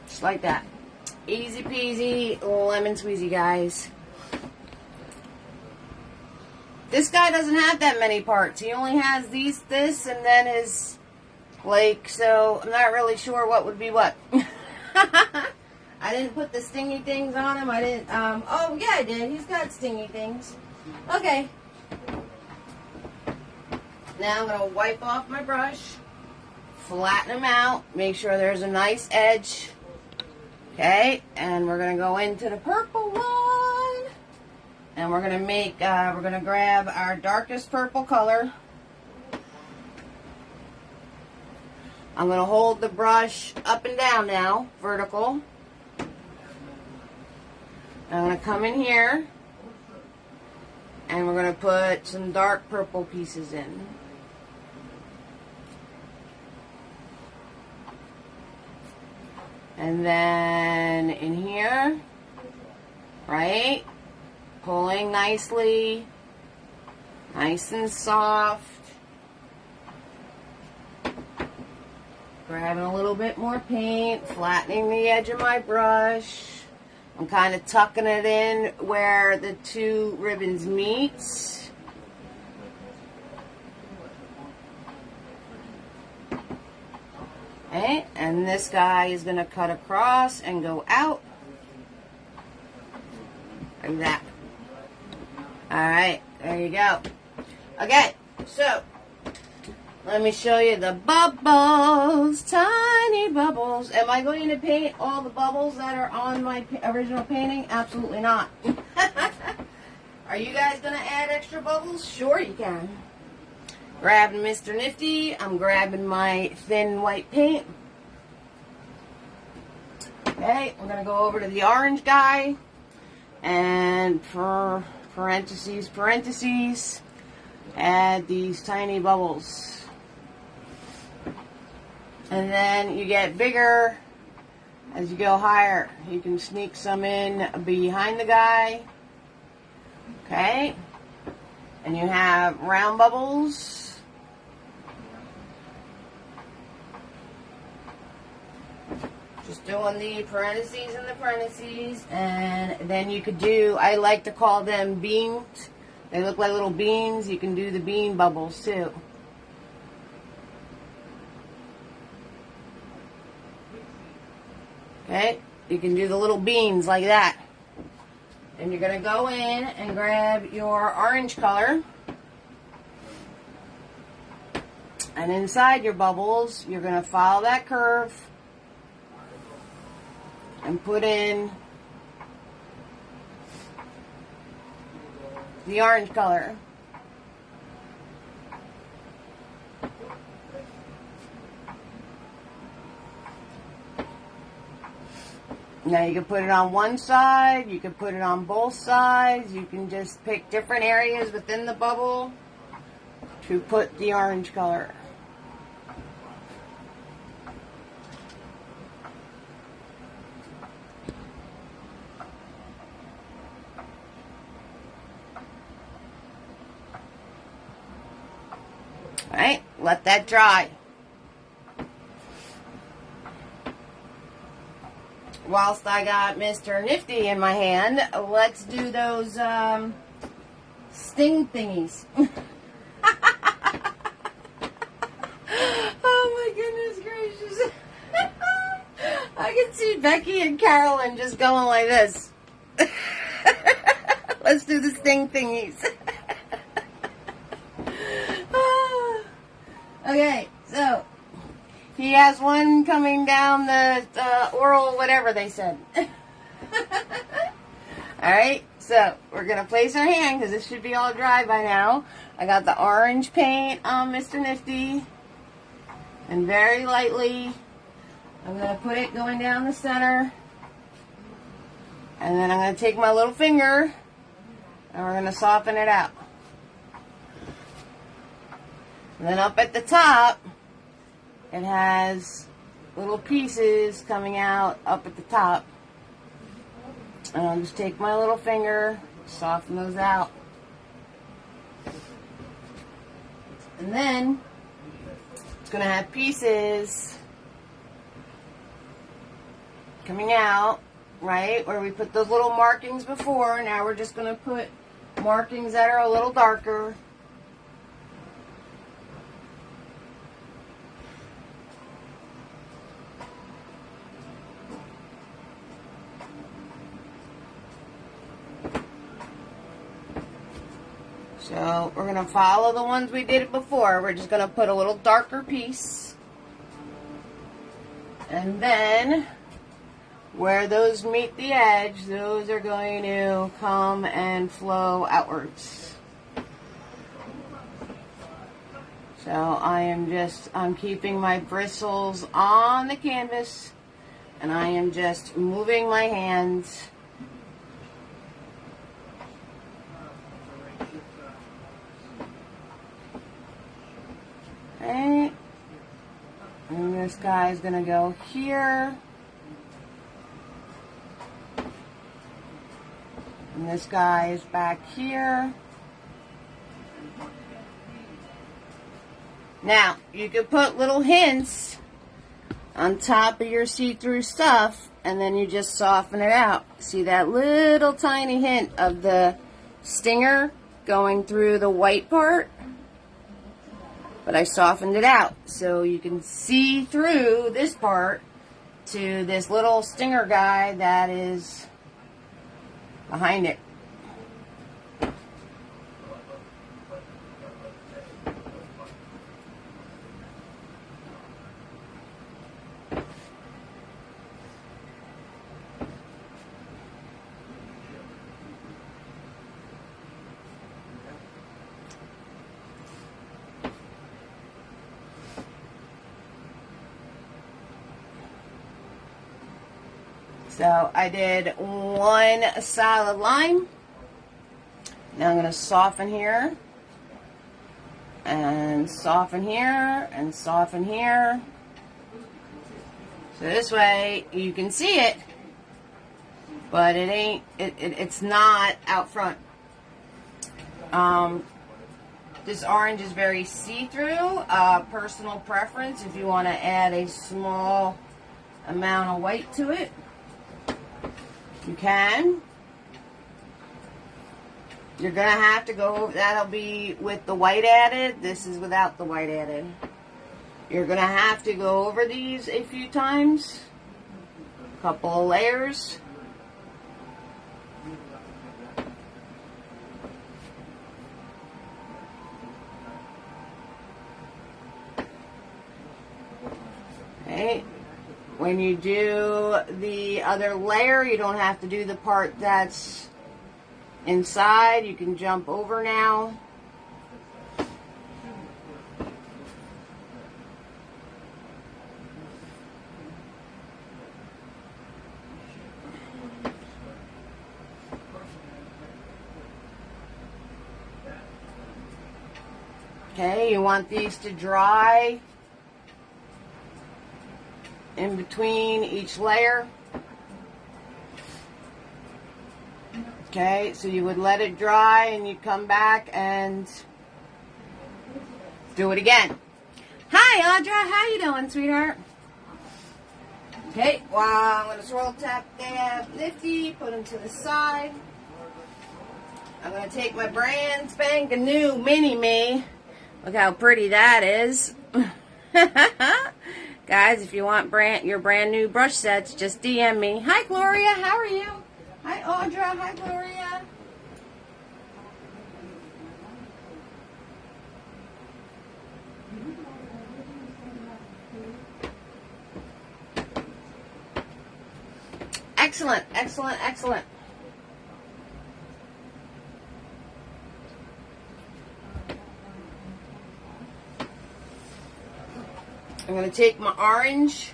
Just like that. Easy peasy, lemon squeezy, guys. This guy doesn't have that many parts. He only has this, and then his, like, so I'm not really sure what would be what. I didn't put the stingy things on him. I didn't, oh yeah I did. He's got stingy things. Okay. Now I'm going to wipe off my brush, flatten them out, make sure there's a nice edge. Okay, and we're going to go into the purple one. And we're going to make, we're going to grab our darkest purple color. I'm going to hold the brush up and down now, vertical. I'm going to come in here. And we're going to put some dark purple pieces in. And then in here, right, pulling nicely, nice and soft. Grabbing a little bit more paint, flattening the edge of my brush. I'm kind of tucking it in where the two ribbons meet. Okay, and this guy is going to cut across and go out. Like that. Alright, there you go. Okay, so let me show you the bubbles. Tiny bubbles. Am I going to paint all the bubbles that are on my original painting? Absolutely not. Are you guys going to add extra bubbles? Sure you can. Grabbing Mr. Nifty. I'm grabbing my thin white paint. Okay, we're going to go over to the orange guy. And for parentheses, add these tiny bubbles. And then you get bigger as you go higher. You can sneak some in behind the guy. Okay. And you have round bubbles. Just doing the parentheses and the parentheses. And then you could do, I like to call them beans. They look like little beans. You can do the bean bubbles too. Okay, you can do the little beans like that. And you're going to go in and grab your orange color. And inside your bubbles, you're going to follow that curve and put in the orange color. Now you can put it on one side, you can put it on both sides, you can just pick different areas within the bubble to put the orange color. Alright, let that dry. Whilst I got Mr. Nifty in my hand, let's do those sting thingies. Oh my goodness gracious. I can see Becky and Carolyn just going like this. Let's do the sting thingies. Okay, so he has one coming down the oral whatever they said. Alright, so we're going to place our hand because this should be all dry by now. I got the orange paint on Mr. Nifty. And very lightly, I'm going to put it going down the center. And then I'm going to take my little finger and we're going to soften it out. And then up at the top, it has little pieces coming out up at the top. And I'll just take my little finger, soften those out. And then it's going to have pieces coming out, right, where we put those little markings before. Now we're just going to put markings that are a little darker. So we're going to follow the ones we did before. We're just going to put a little darker piece. And then where those meet the edge, those are going to come and flow outwards. So I'm keeping my bristles on the canvas and I am just moving my hands. Okay, and this guy's going to go here, and this guy is back here. Now, you could put little hints on top of your see-through stuff, and then you just soften it out. See that little tiny hint of the stinger going through the white part? But I softened it out so you can see through this part to this little stinger guy that is behind it. So I did one solid line. Now I'm going to soften here, and soften here, and soften here. So this way you can see it, but it's not out front. This orange is very see-through. Personal preference, if you want to add a small amount of white to it, you can. You're going to have to go over, that'll be with the white added. This is without the white added. You're going to have to go over these a few times. A couple of layers. Okay. When you do the other layer, you don't have to do the part that's inside. You can jump over now. Okay, you want these to dry in between each layer. Okay, so you would let it dry and you'd come back and do it again. Hi, Audra. How you doing, sweetheart? Okay, well, I'm going to swirl, tap, dab, lifty, put them to the side. I'm going to take my brand spanking new mini-me. Look how pretty that is. Guys, if you want your brand new brush sets, just DM me. Hi, Gloria. How are you? Hi, Audra. Hi, Gloria. Excellent, excellent, excellent. I'm going to take my orange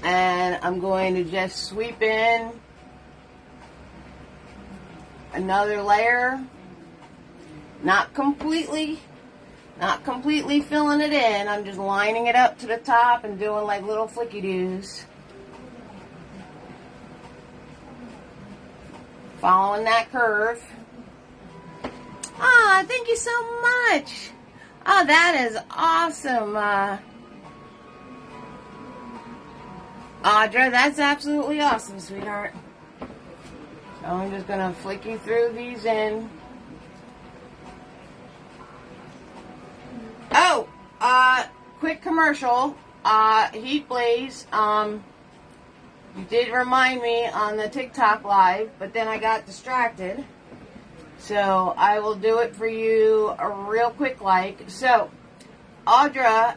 and I'm going to just sweep in another layer. Not completely filling it in. I'm just lining it up to the top and doing like little flicky-doos. Following that curve. Ah, thank you so much. Oh, that is awesome. Audra, that's absolutely awesome, sweetheart. So I'm just going to flick you through these in. Oh, quick commercial. Heat Blaze. You did remind me on the TikTok live, but then I got distracted. So I will do it for you real quick like. So Audra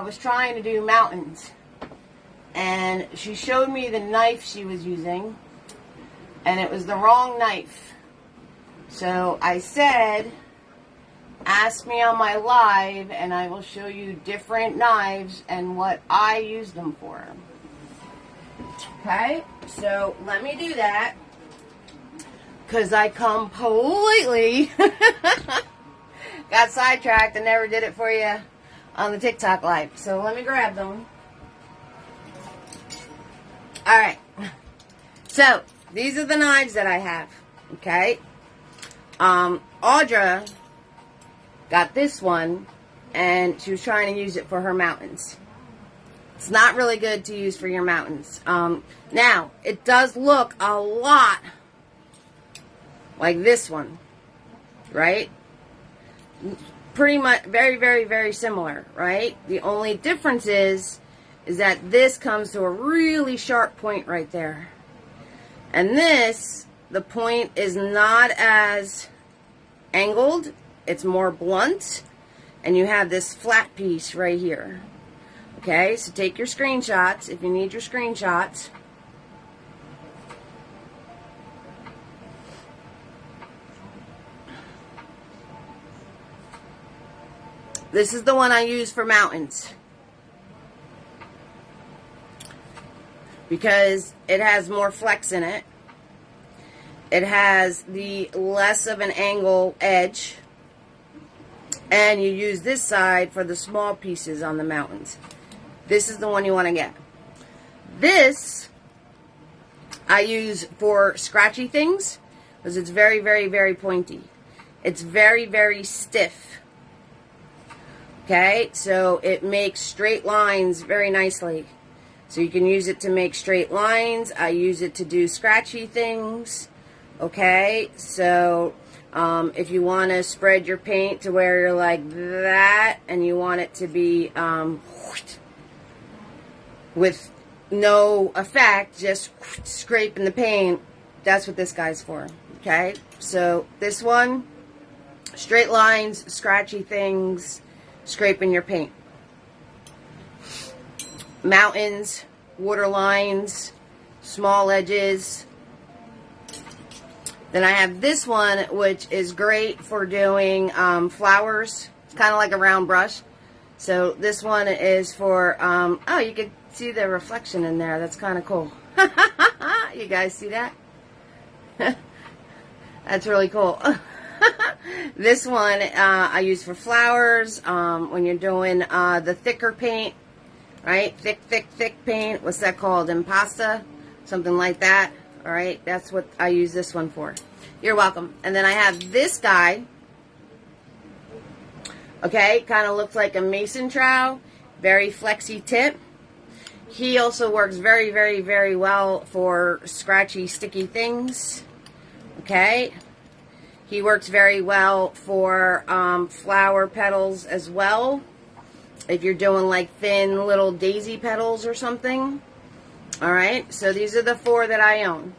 was trying to do mountains. And she showed me the knife she was using. And it was the wrong knife. So I said, ask me on my live and I will show you different knives and what I use them for. Okay, so let me do that. Because I completely got sidetracked and never did it for you on the TikTok live. So let me grab them. Alright. So, these are the knives that I have. Okay. Audra got this one and she was trying to use it for her mountains. It's not really good to use for your mountains. Now, it does look a lot like this one, right? Pretty much, very, very, very similar, right? The only difference is that this comes to a really sharp point right there. And this, the point is not as angled, it's more blunt, and you have this flat piece right here. Okay, so take your screenshots if you need your screenshots. This is the one I use for mountains. Because it has more flex in it. It has the less of an angle edge. And you use this side for the small pieces on the mountains. This is the one you want to get. This I use for scratchy things because it's very, very, very pointy. It's very, very stiff. Okay, so it makes straight lines very nicely. So you can use it to make straight lines. I use it to do scratchy things. Okay, so if you want to spread your paint to where you're like that and you want it to be with no effect, just scraping the paint, that's what this guy's for. Okay, so this one, straight lines, scratchy things, scraping your paint. Mountains, water lines, small edges. Then I have this one, which is great for doing flowers. It's kind of like a round brush. So this one is for, oh, you can see the reflection in there. That's kind of cool. You guys see that? That's really cool. This one I use for flowers when you're doing the thicker paint, right? Thick paint. What's that called? Impasta? Something like that. All right, that's what I use this one for. You're welcome. And then I have this guy. Okay, kind of looks like a mason trowel. Very flexy tip. He also works very, very, very well for scratchy, sticky things. Okay. He works very well for flower petals as well. If you're doing like thin little daisy petals or something. Alright, so these are the 4 that I own.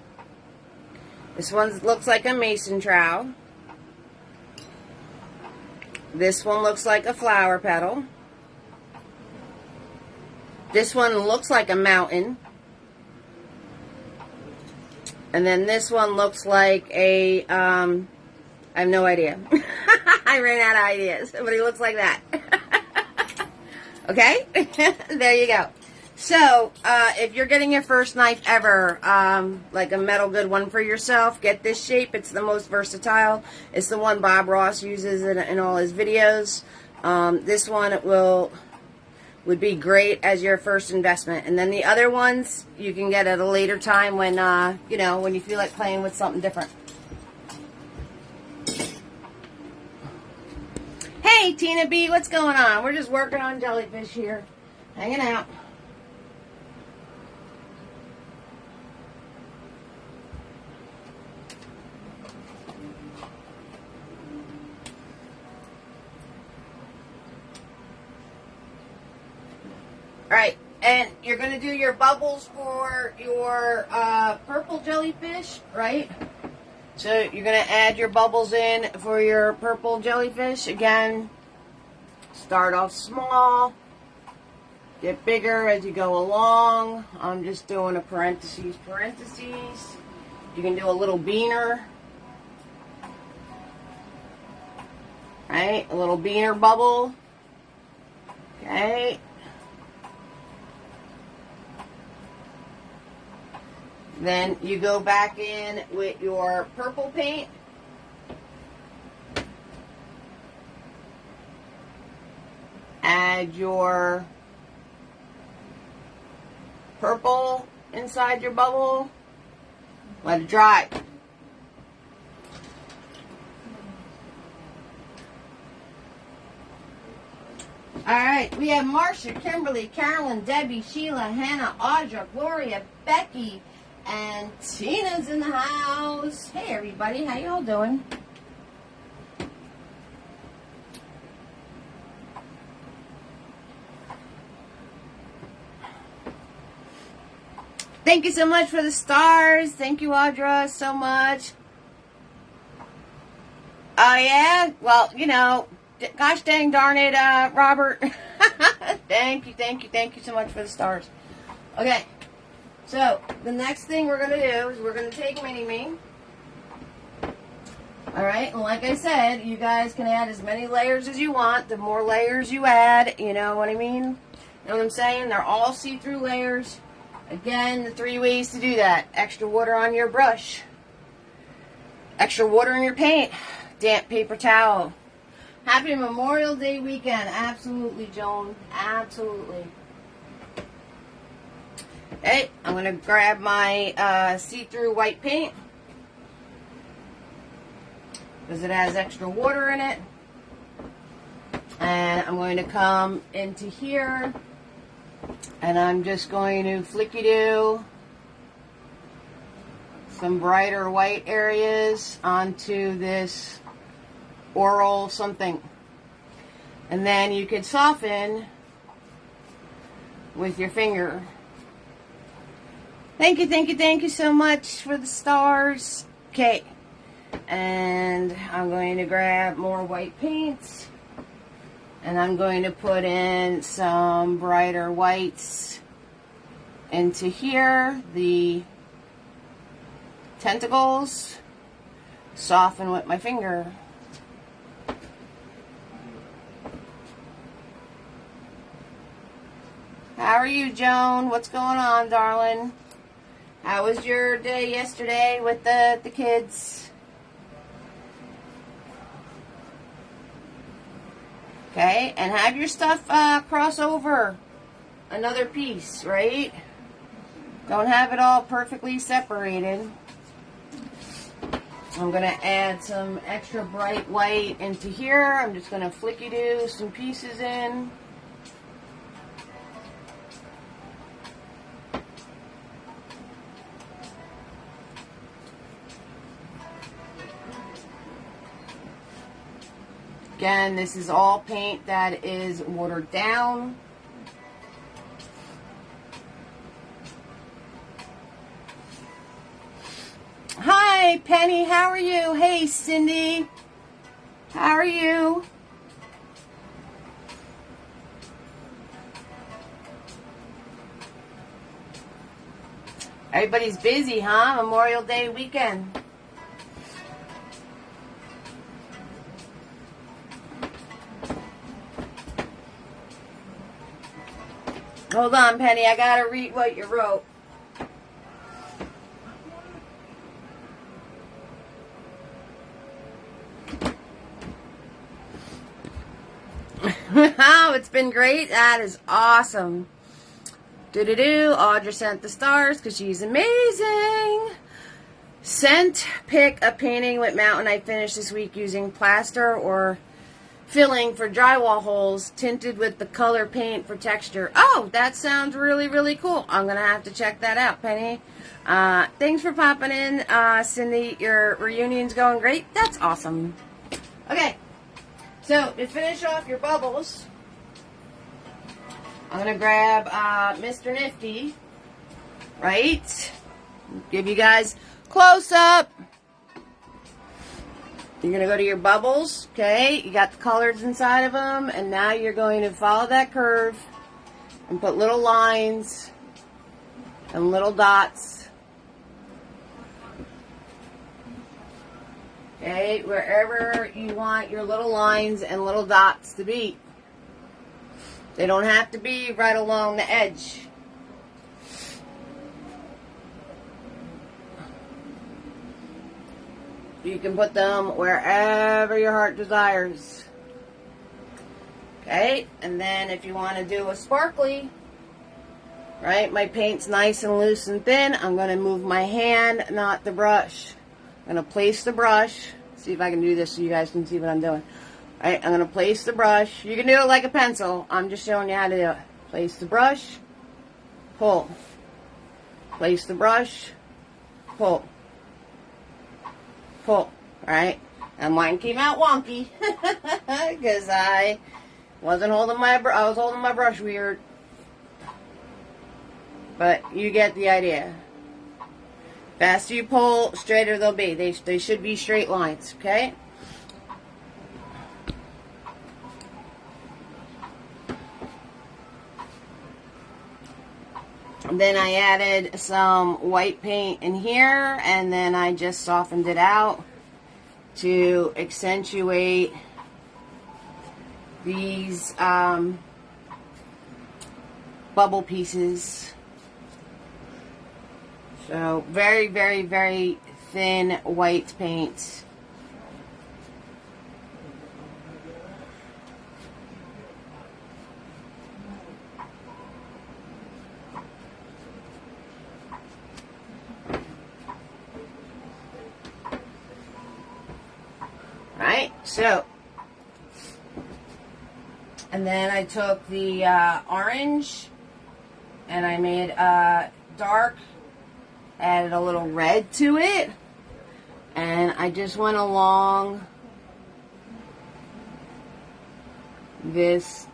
This one looks like a mason trowel. This one looks like a flower petal. This one looks like a mountain. And then this one looks like a, I have no idea. I ran out of ideas, but he looks like that. Okay? There you go. So, if you're getting your first knife ever, like a metal good one for yourself, get this shape. It's the most versatile. It's the one Bob Ross uses in all his videos. This one would be great as your first investment. And then the other ones you can get at a later time when, you know, when you feel like playing with something different. Hey, Tina B, what's going on? We're just working on Jellyfish here. Hanging out. Alright, and you're going to do your bubbles for your purple jellyfish, right? So you're going to add your bubbles in for your purple jellyfish. Again, start off small, get bigger as you go along. I'm just doing a parentheses. You can do a little beaner, right? A little beaner bubble, okay? Then you go back in with your purple paint. Add your purple inside your bubble. Let it dry. Alright, we have Marcia, Kimberly, Carolyn, Debbie, Sheila, Hannah, Audra, Gloria, Becky, and Tina's in the house. Hey everybody, how y'all doing? Thank you so much for the stars. Thank you, Audra, so much. Oh yeah? Well, you know, gosh dang darn it, Robert. Thank you so much for the stars. Okay. So, the next thing we're going to do is we're going to take Mini-Me. Alright, and like I said, you guys can add as many layers as you want. The more layers you add, you know what I mean? You know what I'm saying? They're all see-through layers. Again, the 3 ways to do that. Extra water on your brush. Extra water in your paint. Damp paper towel. Happy Memorial Day weekend. Absolutely, Joan. Absolutely. Okay, I'm going to grab my see-through white paint because it has extra water in it. And I'm going to come into here and I'm just going to flicky-do some brighter white areas onto this oral something. And then you could soften with your finger. Thank you so much for the stars. Okay, and I'm going to grab more white paints, and I'm going to put in some brighter whites into here, the tentacles, soften with my finger. How are you, Joan? What's going on, darling? How was your day yesterday with the kids? Okay, and have your stuff cross over another piece, right? Don't have it all perfectly separated. I'm going to add some extra bright white into here. I'm just going to flicky-do some pieces in. Again, this is all paint that is watered down. Hi, Penny. How are you? Hey, Cindy. How are you? Everybody's busy, huh? Memorial Day weekend. Hold on, Penny. I gotta read what you wrote. Oh, it's been great. That is awesome. Do-do-do. Audra sent the stars because she's amazing. Sent pick a painting with mountain I finished this week using plaster or filling for drywall holes, tinted with the color paint for texture. Oh, that sounds really, really cool. I'm going to have to check that out, Penny. Thanks for popping in, Cindy. Your reunion's going great. That's awesome. Okay, so to finish off your bubbles, I'm going to grab Mr. Nifty, right? Give you guys close up. You're going to go to your bubbles, okay? You got the colors inside of them, and now you're going to follow that curve and put little lines and little dots. Okay, wherever you want your little lines and little dots to be. They don't have to be right along the edge. You can put them wherever your heart desires. Okay, and then if you want to do a sparkly, right, my paint's nice and loose and thin. I'm going to move my hand, not the brush. I'm going to place the brush. See if I can do this so you guys can see what I'm doing. All right, I'm going to place the brush. You can do it like a pencil. I'm just showing you how to do it. Place the brush, pull. Place the brush, pull. Pull, right? And mine came out wonky because I wasn't holding I was holding my brush weird. But you get the idea. Faster you pull, straighter they'll be. They should be straight lines, okay? And then I added some white paint in here, and then I just softened it out to accentuate these bubble pieces. So very, very, very thin white paint. Right, so, and then I took the orange and I made dark, added a little red to it, and I just went along this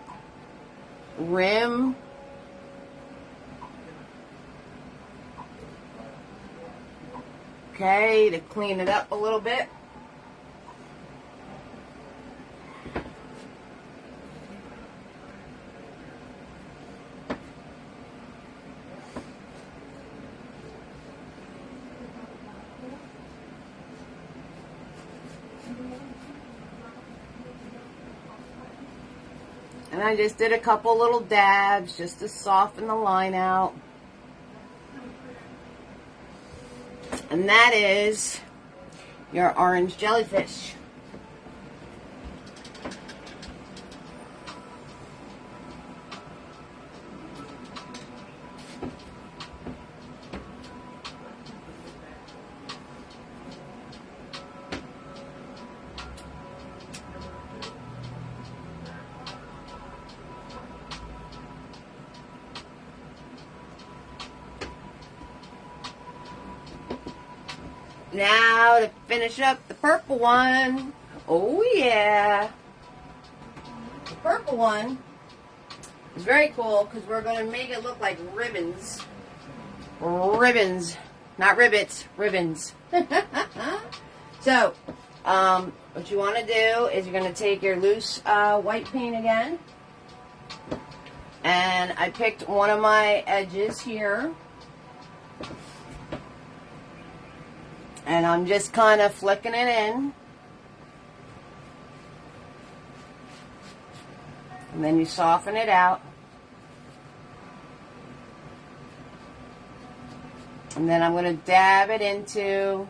rim. Okay, to clean it up a little bit. And I just did a couple little dabs just to soften the line out. And that is your orange jellyfish. now to finish up the purple one. Oh yeah. The purple one is very cool because we're going to make it look like ribbons. Ribbons. Not ribbits, ribbons. So, what you want to do is you're going to take your loose white paint again. And I picked one of my edges here. And I'm just kind of flicking it in. And then you soften it out. And then I'm going to dab it into,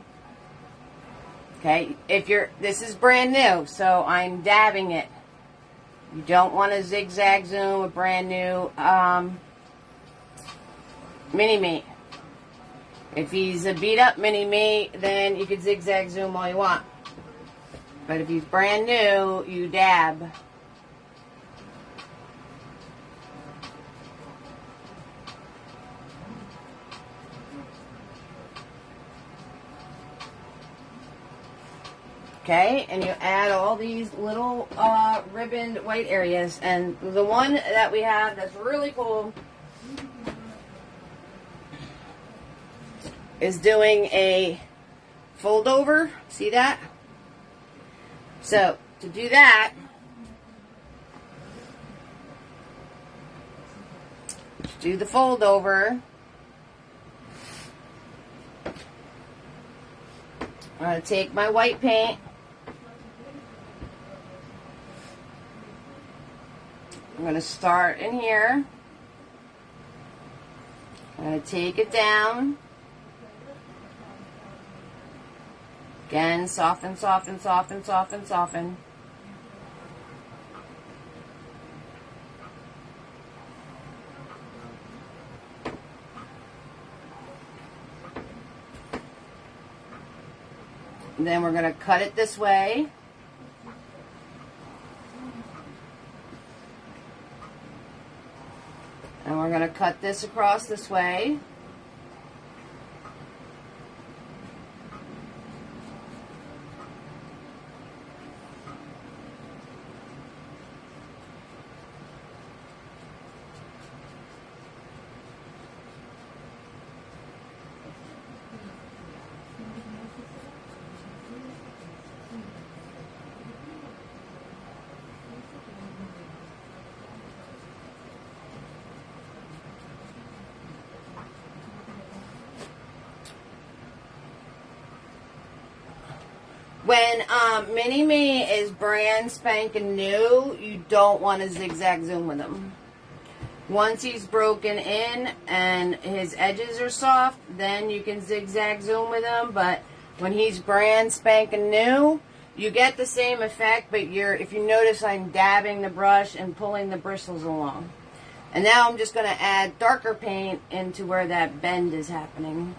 okay, this is brand new, so I'm dabbing it. You don't want to zigzag zoom a brand new mini-me. If he's a beat up mini-me, then you can zigzag zoom all you want. But if he's brand new, you dab. Okay, and you add all these little ribboned white areas. And the one that we have that's really cool is doing a fold over. See that? So, to do that, do the fold over. I'm going to take my white paint. I'm going to start in here. I'm going to take it down. Again, soften, soften, soften, soften, soften. And then we're going to cut it this way. And we're going to cut this across this way. When Mini-Me is brand spanking new, you don't want to zigzag zoom with him. Once he's broken in and his edges are soft, then you can zigzag zoom with him. But when he's brand spanking new, you get the same effect, but if you notice, I'm dabbing the brush and pulling the bristles along. And now I'm just going to add darker paint into where that bend is happening.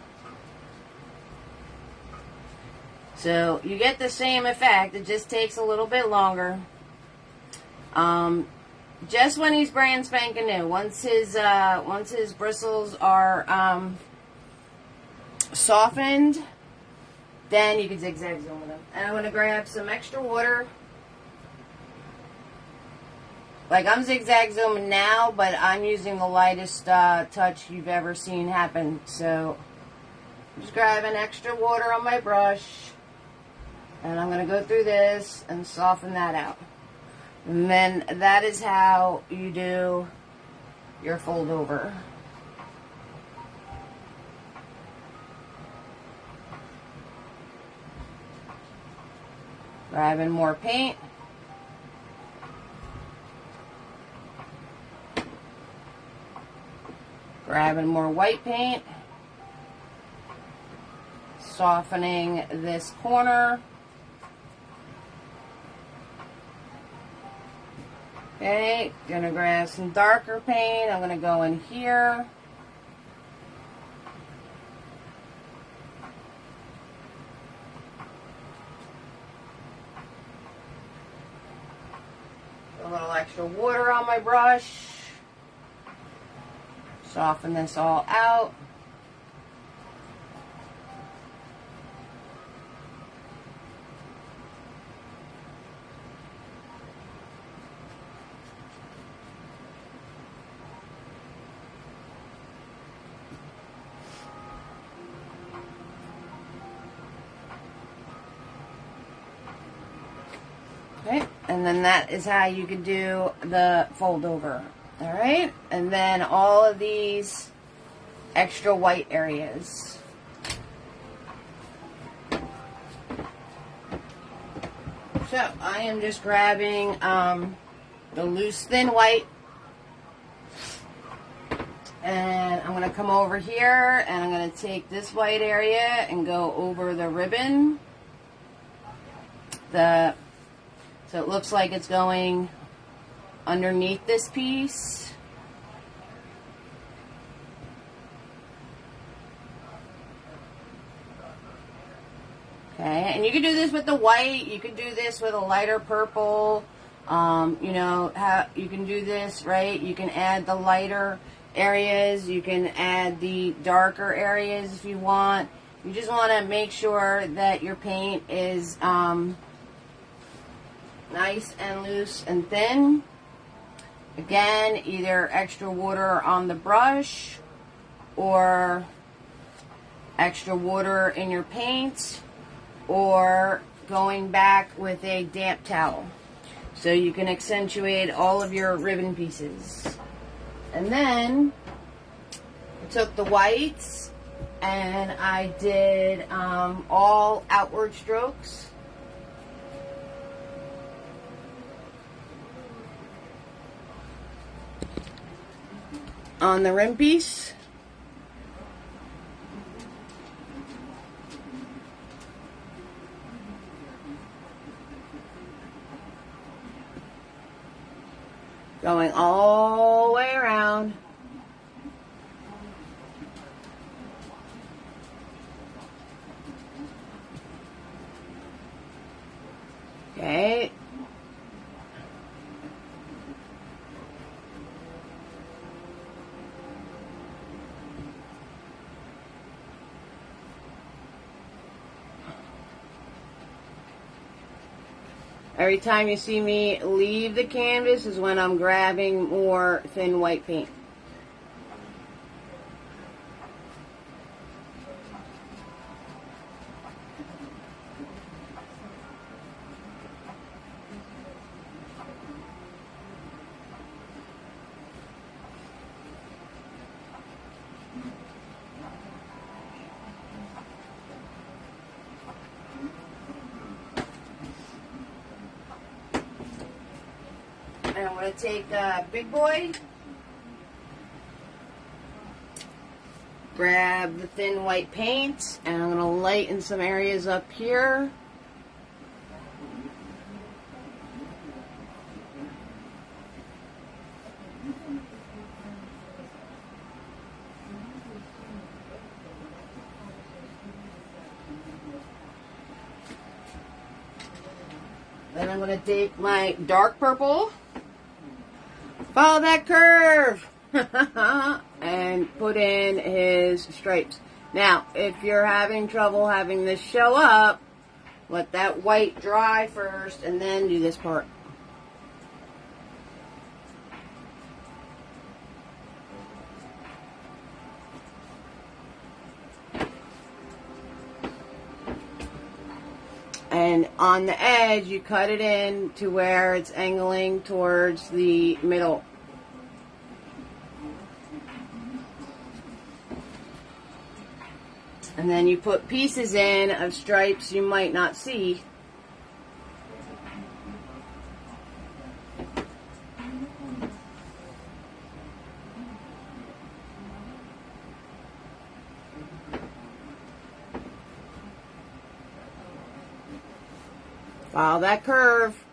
So you get the same effect. It just takes a little bit longer. Just when he's brand spanking new. Once his bristles are softened, then you can zigzag zoom with them. And I'm going to grab some extra water. Like, I'm zigzag zooming now, but I'm using the lightest touch you've ever seen happen. So I'm just grabbing extra water on my brush. And I'm going to go through this and soften that out. And then that is how you do your fold over. Grabbing more paint. Grabbing more white paint. Softening this corner. Okay, gonna grab some darker paint. I'm gonna go in here. A little extra water on my brush. Soften this all out. Okay, and then that is how you could do the fold over. All right, and then all of these extra white areas. So I am just grabbing the loose thin white, and I'm going to come over here and I'm going to take this white area and go over the ribbon. So it looks like it's going underneath this piece. Okay, and you can do this with the white, you can do this with a lighter purple, you know, you can do this, right? You can add the lighter areas, you can add the darker areas if you want. You just want to make sure that your paint is nice and loose and thin. Again, either extra water on the brush or extra water in your paint, or going back with a damp towel so you can accentuate all of your ribbon pieces. And then I took the whites and I did all outward strokes. On the rim piece. Going all the way around. Okay. Every time you see me leave the canvas is when I'm grabbing more thin white paint. And I'm going to take the big boy, grab the thin white paint, and I'm going to lighten some areas up here. Then I'm going to take my dark purple, follow that curve, and put in his stripes. Now, if you're having trouble having this show up, let that white dry first and then do this part. And on the edge, you cut it in to where it's angling towards the middle. And then you put pieces in of stripes you might not see. Follow that curve.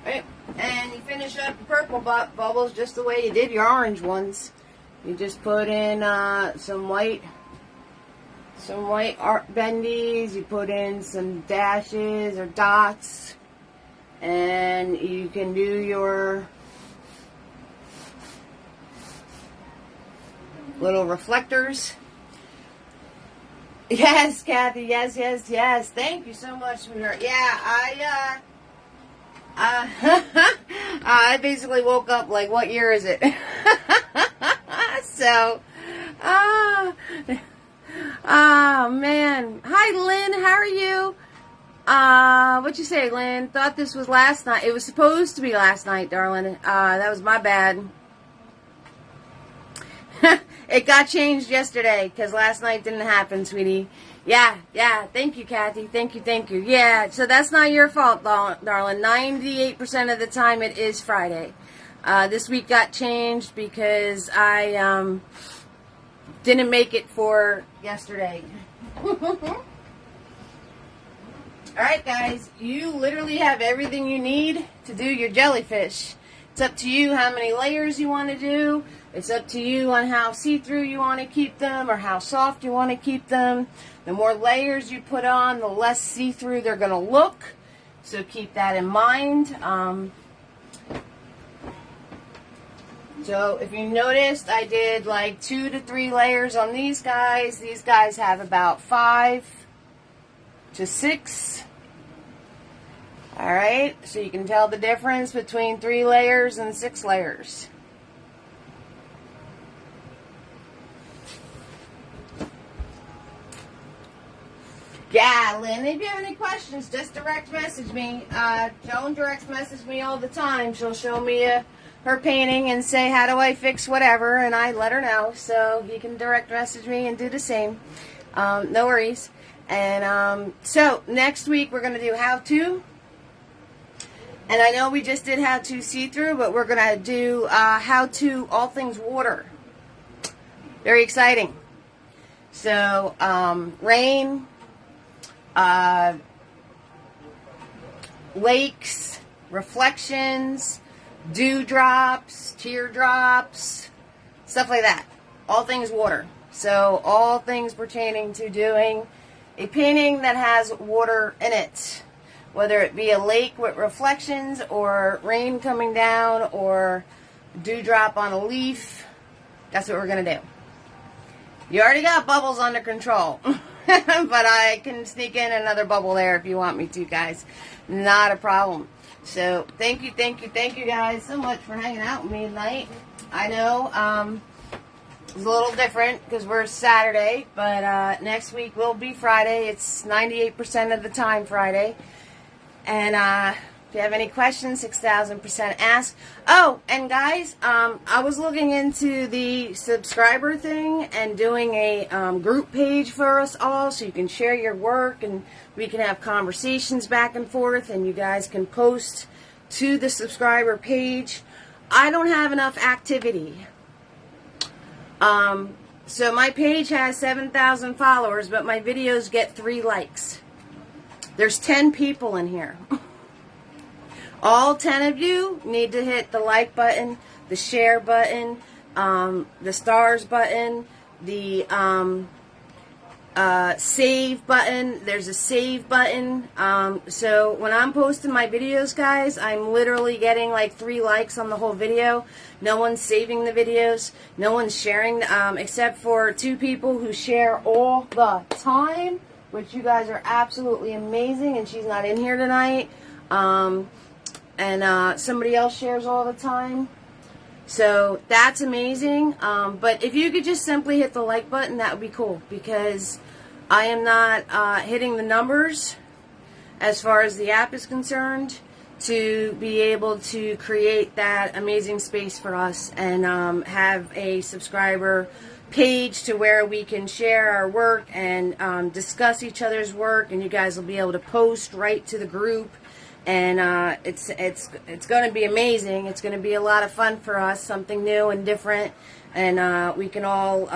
Right. And you finish up the purple bubbles just the way you did your orange ones. You just put in some white some white art bendies. You put in some dashes or dots, and you can do your little reflectors. Yes, Kathy. Yes, yes, yes. Thank you so much, sweetheart. Yeah, I basically woke up like, what year is it? So, oh man. Hi, Lynn. How are you? What'd you say, Lynn? Thought this was last night. It was supposed to be last night, darling. That was my bad. It got changed yesterday because last night didn't happen, sweetie. Yeah. Thank you, Kathy. Thank you. Yeah, so that's not your fault, darling. 98% of the time it is Friday. This week got changed because I didn't make it for yesterday. Alright, guys. You literally have everything you need to do your jellyfish. It's up to you how many layers you want to do. It's up to you on how see-through you want to keep them or how soft you want to keep them. The more layers you put on, the less see-through they're going to look. So keep that in mind. So if you noticed, I did like 2 to 3 layers on these guys. These guys have about 5 to 6. Alright, so you can tell the difference between 3 layers and 6 layers. Yeah, Lynn, if you have any questions, just direct message me. Joan direct message me all the time. She'll show me her painting and say, how do I fix whatever, and I let her know. So you can direct message me and do the same. No worries. And so next week we're going to do how to. And I know we just did how to see-through, but we're going to do how to all things water. Very exciting. So rain, lakes, reflections, dewdrops, teardrops, stuff like that. All things water. So all things pertaining to doing a painting that has water in it. Whether it be a lake with reflections or rain coming down or dewdrop on a leaf. That's what we're going to do. You already got bubbles under control. But I can sneak in another bubble there if you want me to, guys. Not a problem. So thank you guys so much for hanging out with me tonight. I know it's a little different because we're Saturday, but next week will be Friday. It's 98% of the time Friday. And if you have any questions, 6,000% ask. Oh, and guys, I was looking into the subscriber thing and doing a group page for us all so you can share your work and we can have conversations back and forth and you guys can post to the subscriber page. I don't have enough activity. So my page has 7,000 followers, but my videos get 3 likes. There's 10 people in here. All 10 of you need to hit the like button, the share button, the stars button, the save button. There's a save button. So when I'm posting my videos, guys, I'm literally getting like 3 likes on the whole video. No one's saving the videos. No one's sharing, except for 2 people who share all the time, which you guys are absolutely amazing, and she's not in here tonight. And somebody else shares all the time. So that's amazing. But if you could just simply hit the like button, that would be cool, because I am not hitting the numbers as far as the app is concerned to be able to create that amazing space for us and have a subscriber page to where we can share our work and discuss each other's work, and you guys will be able to post right to the group, and it's going to be amazing. It's going to be a lot of fun for us, something new and different, and we can all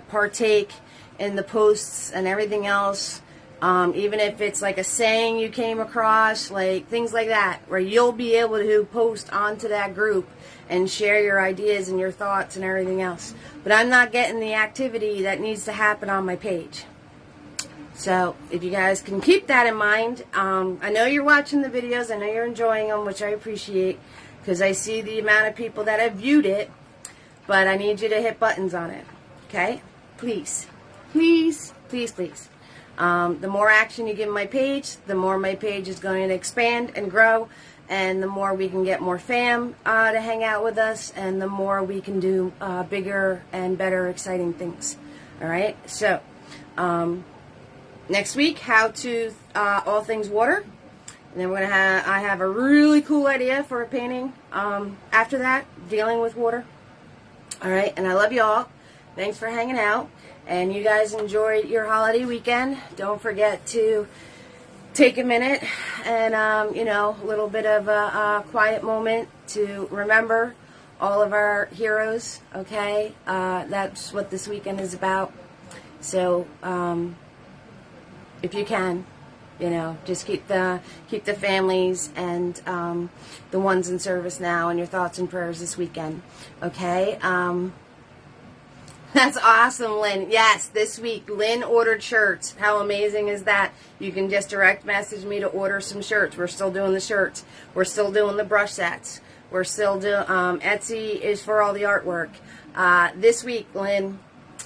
partake in the posts and everything else, even if it's like a saying you came across, like things like that, where you'll be able to post onto that group and share your ideas and your thoughts and everything else. But I'm not getting the activity that needs to happen on my page. So if you guys can keep that in mind, I know you're watching the videos, I know you're enjoying them, which I appreciate, because I see the amount of people that have viewed it, but I need you to hit buttons on it, okay? Please, please, please, please. The more action you give my page, the more my page is going to expand and grow, and the more we can get more fam to hang out with us, and the more we can do bigger and better exciting things. All right? So, next week, how to all things water. And then we're gonna I have a really cool idea for a painting after that, dealing with water. All right? And I love you all. Thanks for hanging out. And you guys enjoy your holiday weekend. Don't forget to take a minute and, you know, a little bit of a quiet moment to remember all of our heroes, okay? That's what this weekend is about. So, if you can, you know, just keep the families and the ones in service now in your thoughts and prayers this weekend, okay? That's awesome, Lynn. Yes, this week, Lynn ordered shirts. How amazing is that? You can just direct message me to order some shirts. We're still doing the shirts. We're still doing the brush sets. We're still doing, Etsy is for all the artwork. This week, Lynn,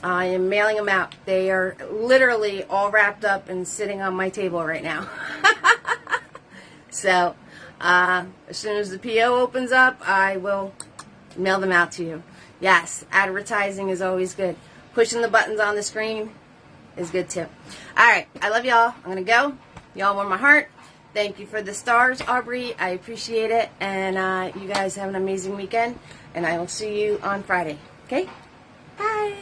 I am mailing them out. They are literally all wrapped up and sitting on my table right now. So, as soon as the PO opens up, I will mail them out to you. Yes, advertising is always good. Pushing the buttons on the screen is good too. Alright, I love y'all. I'm going to go. Y'all warm my heart. Thank you for the stars, Aubrey. I appreciate it. And you guys have an amazing weekend. And I will see you on Friday. Okay? Bye.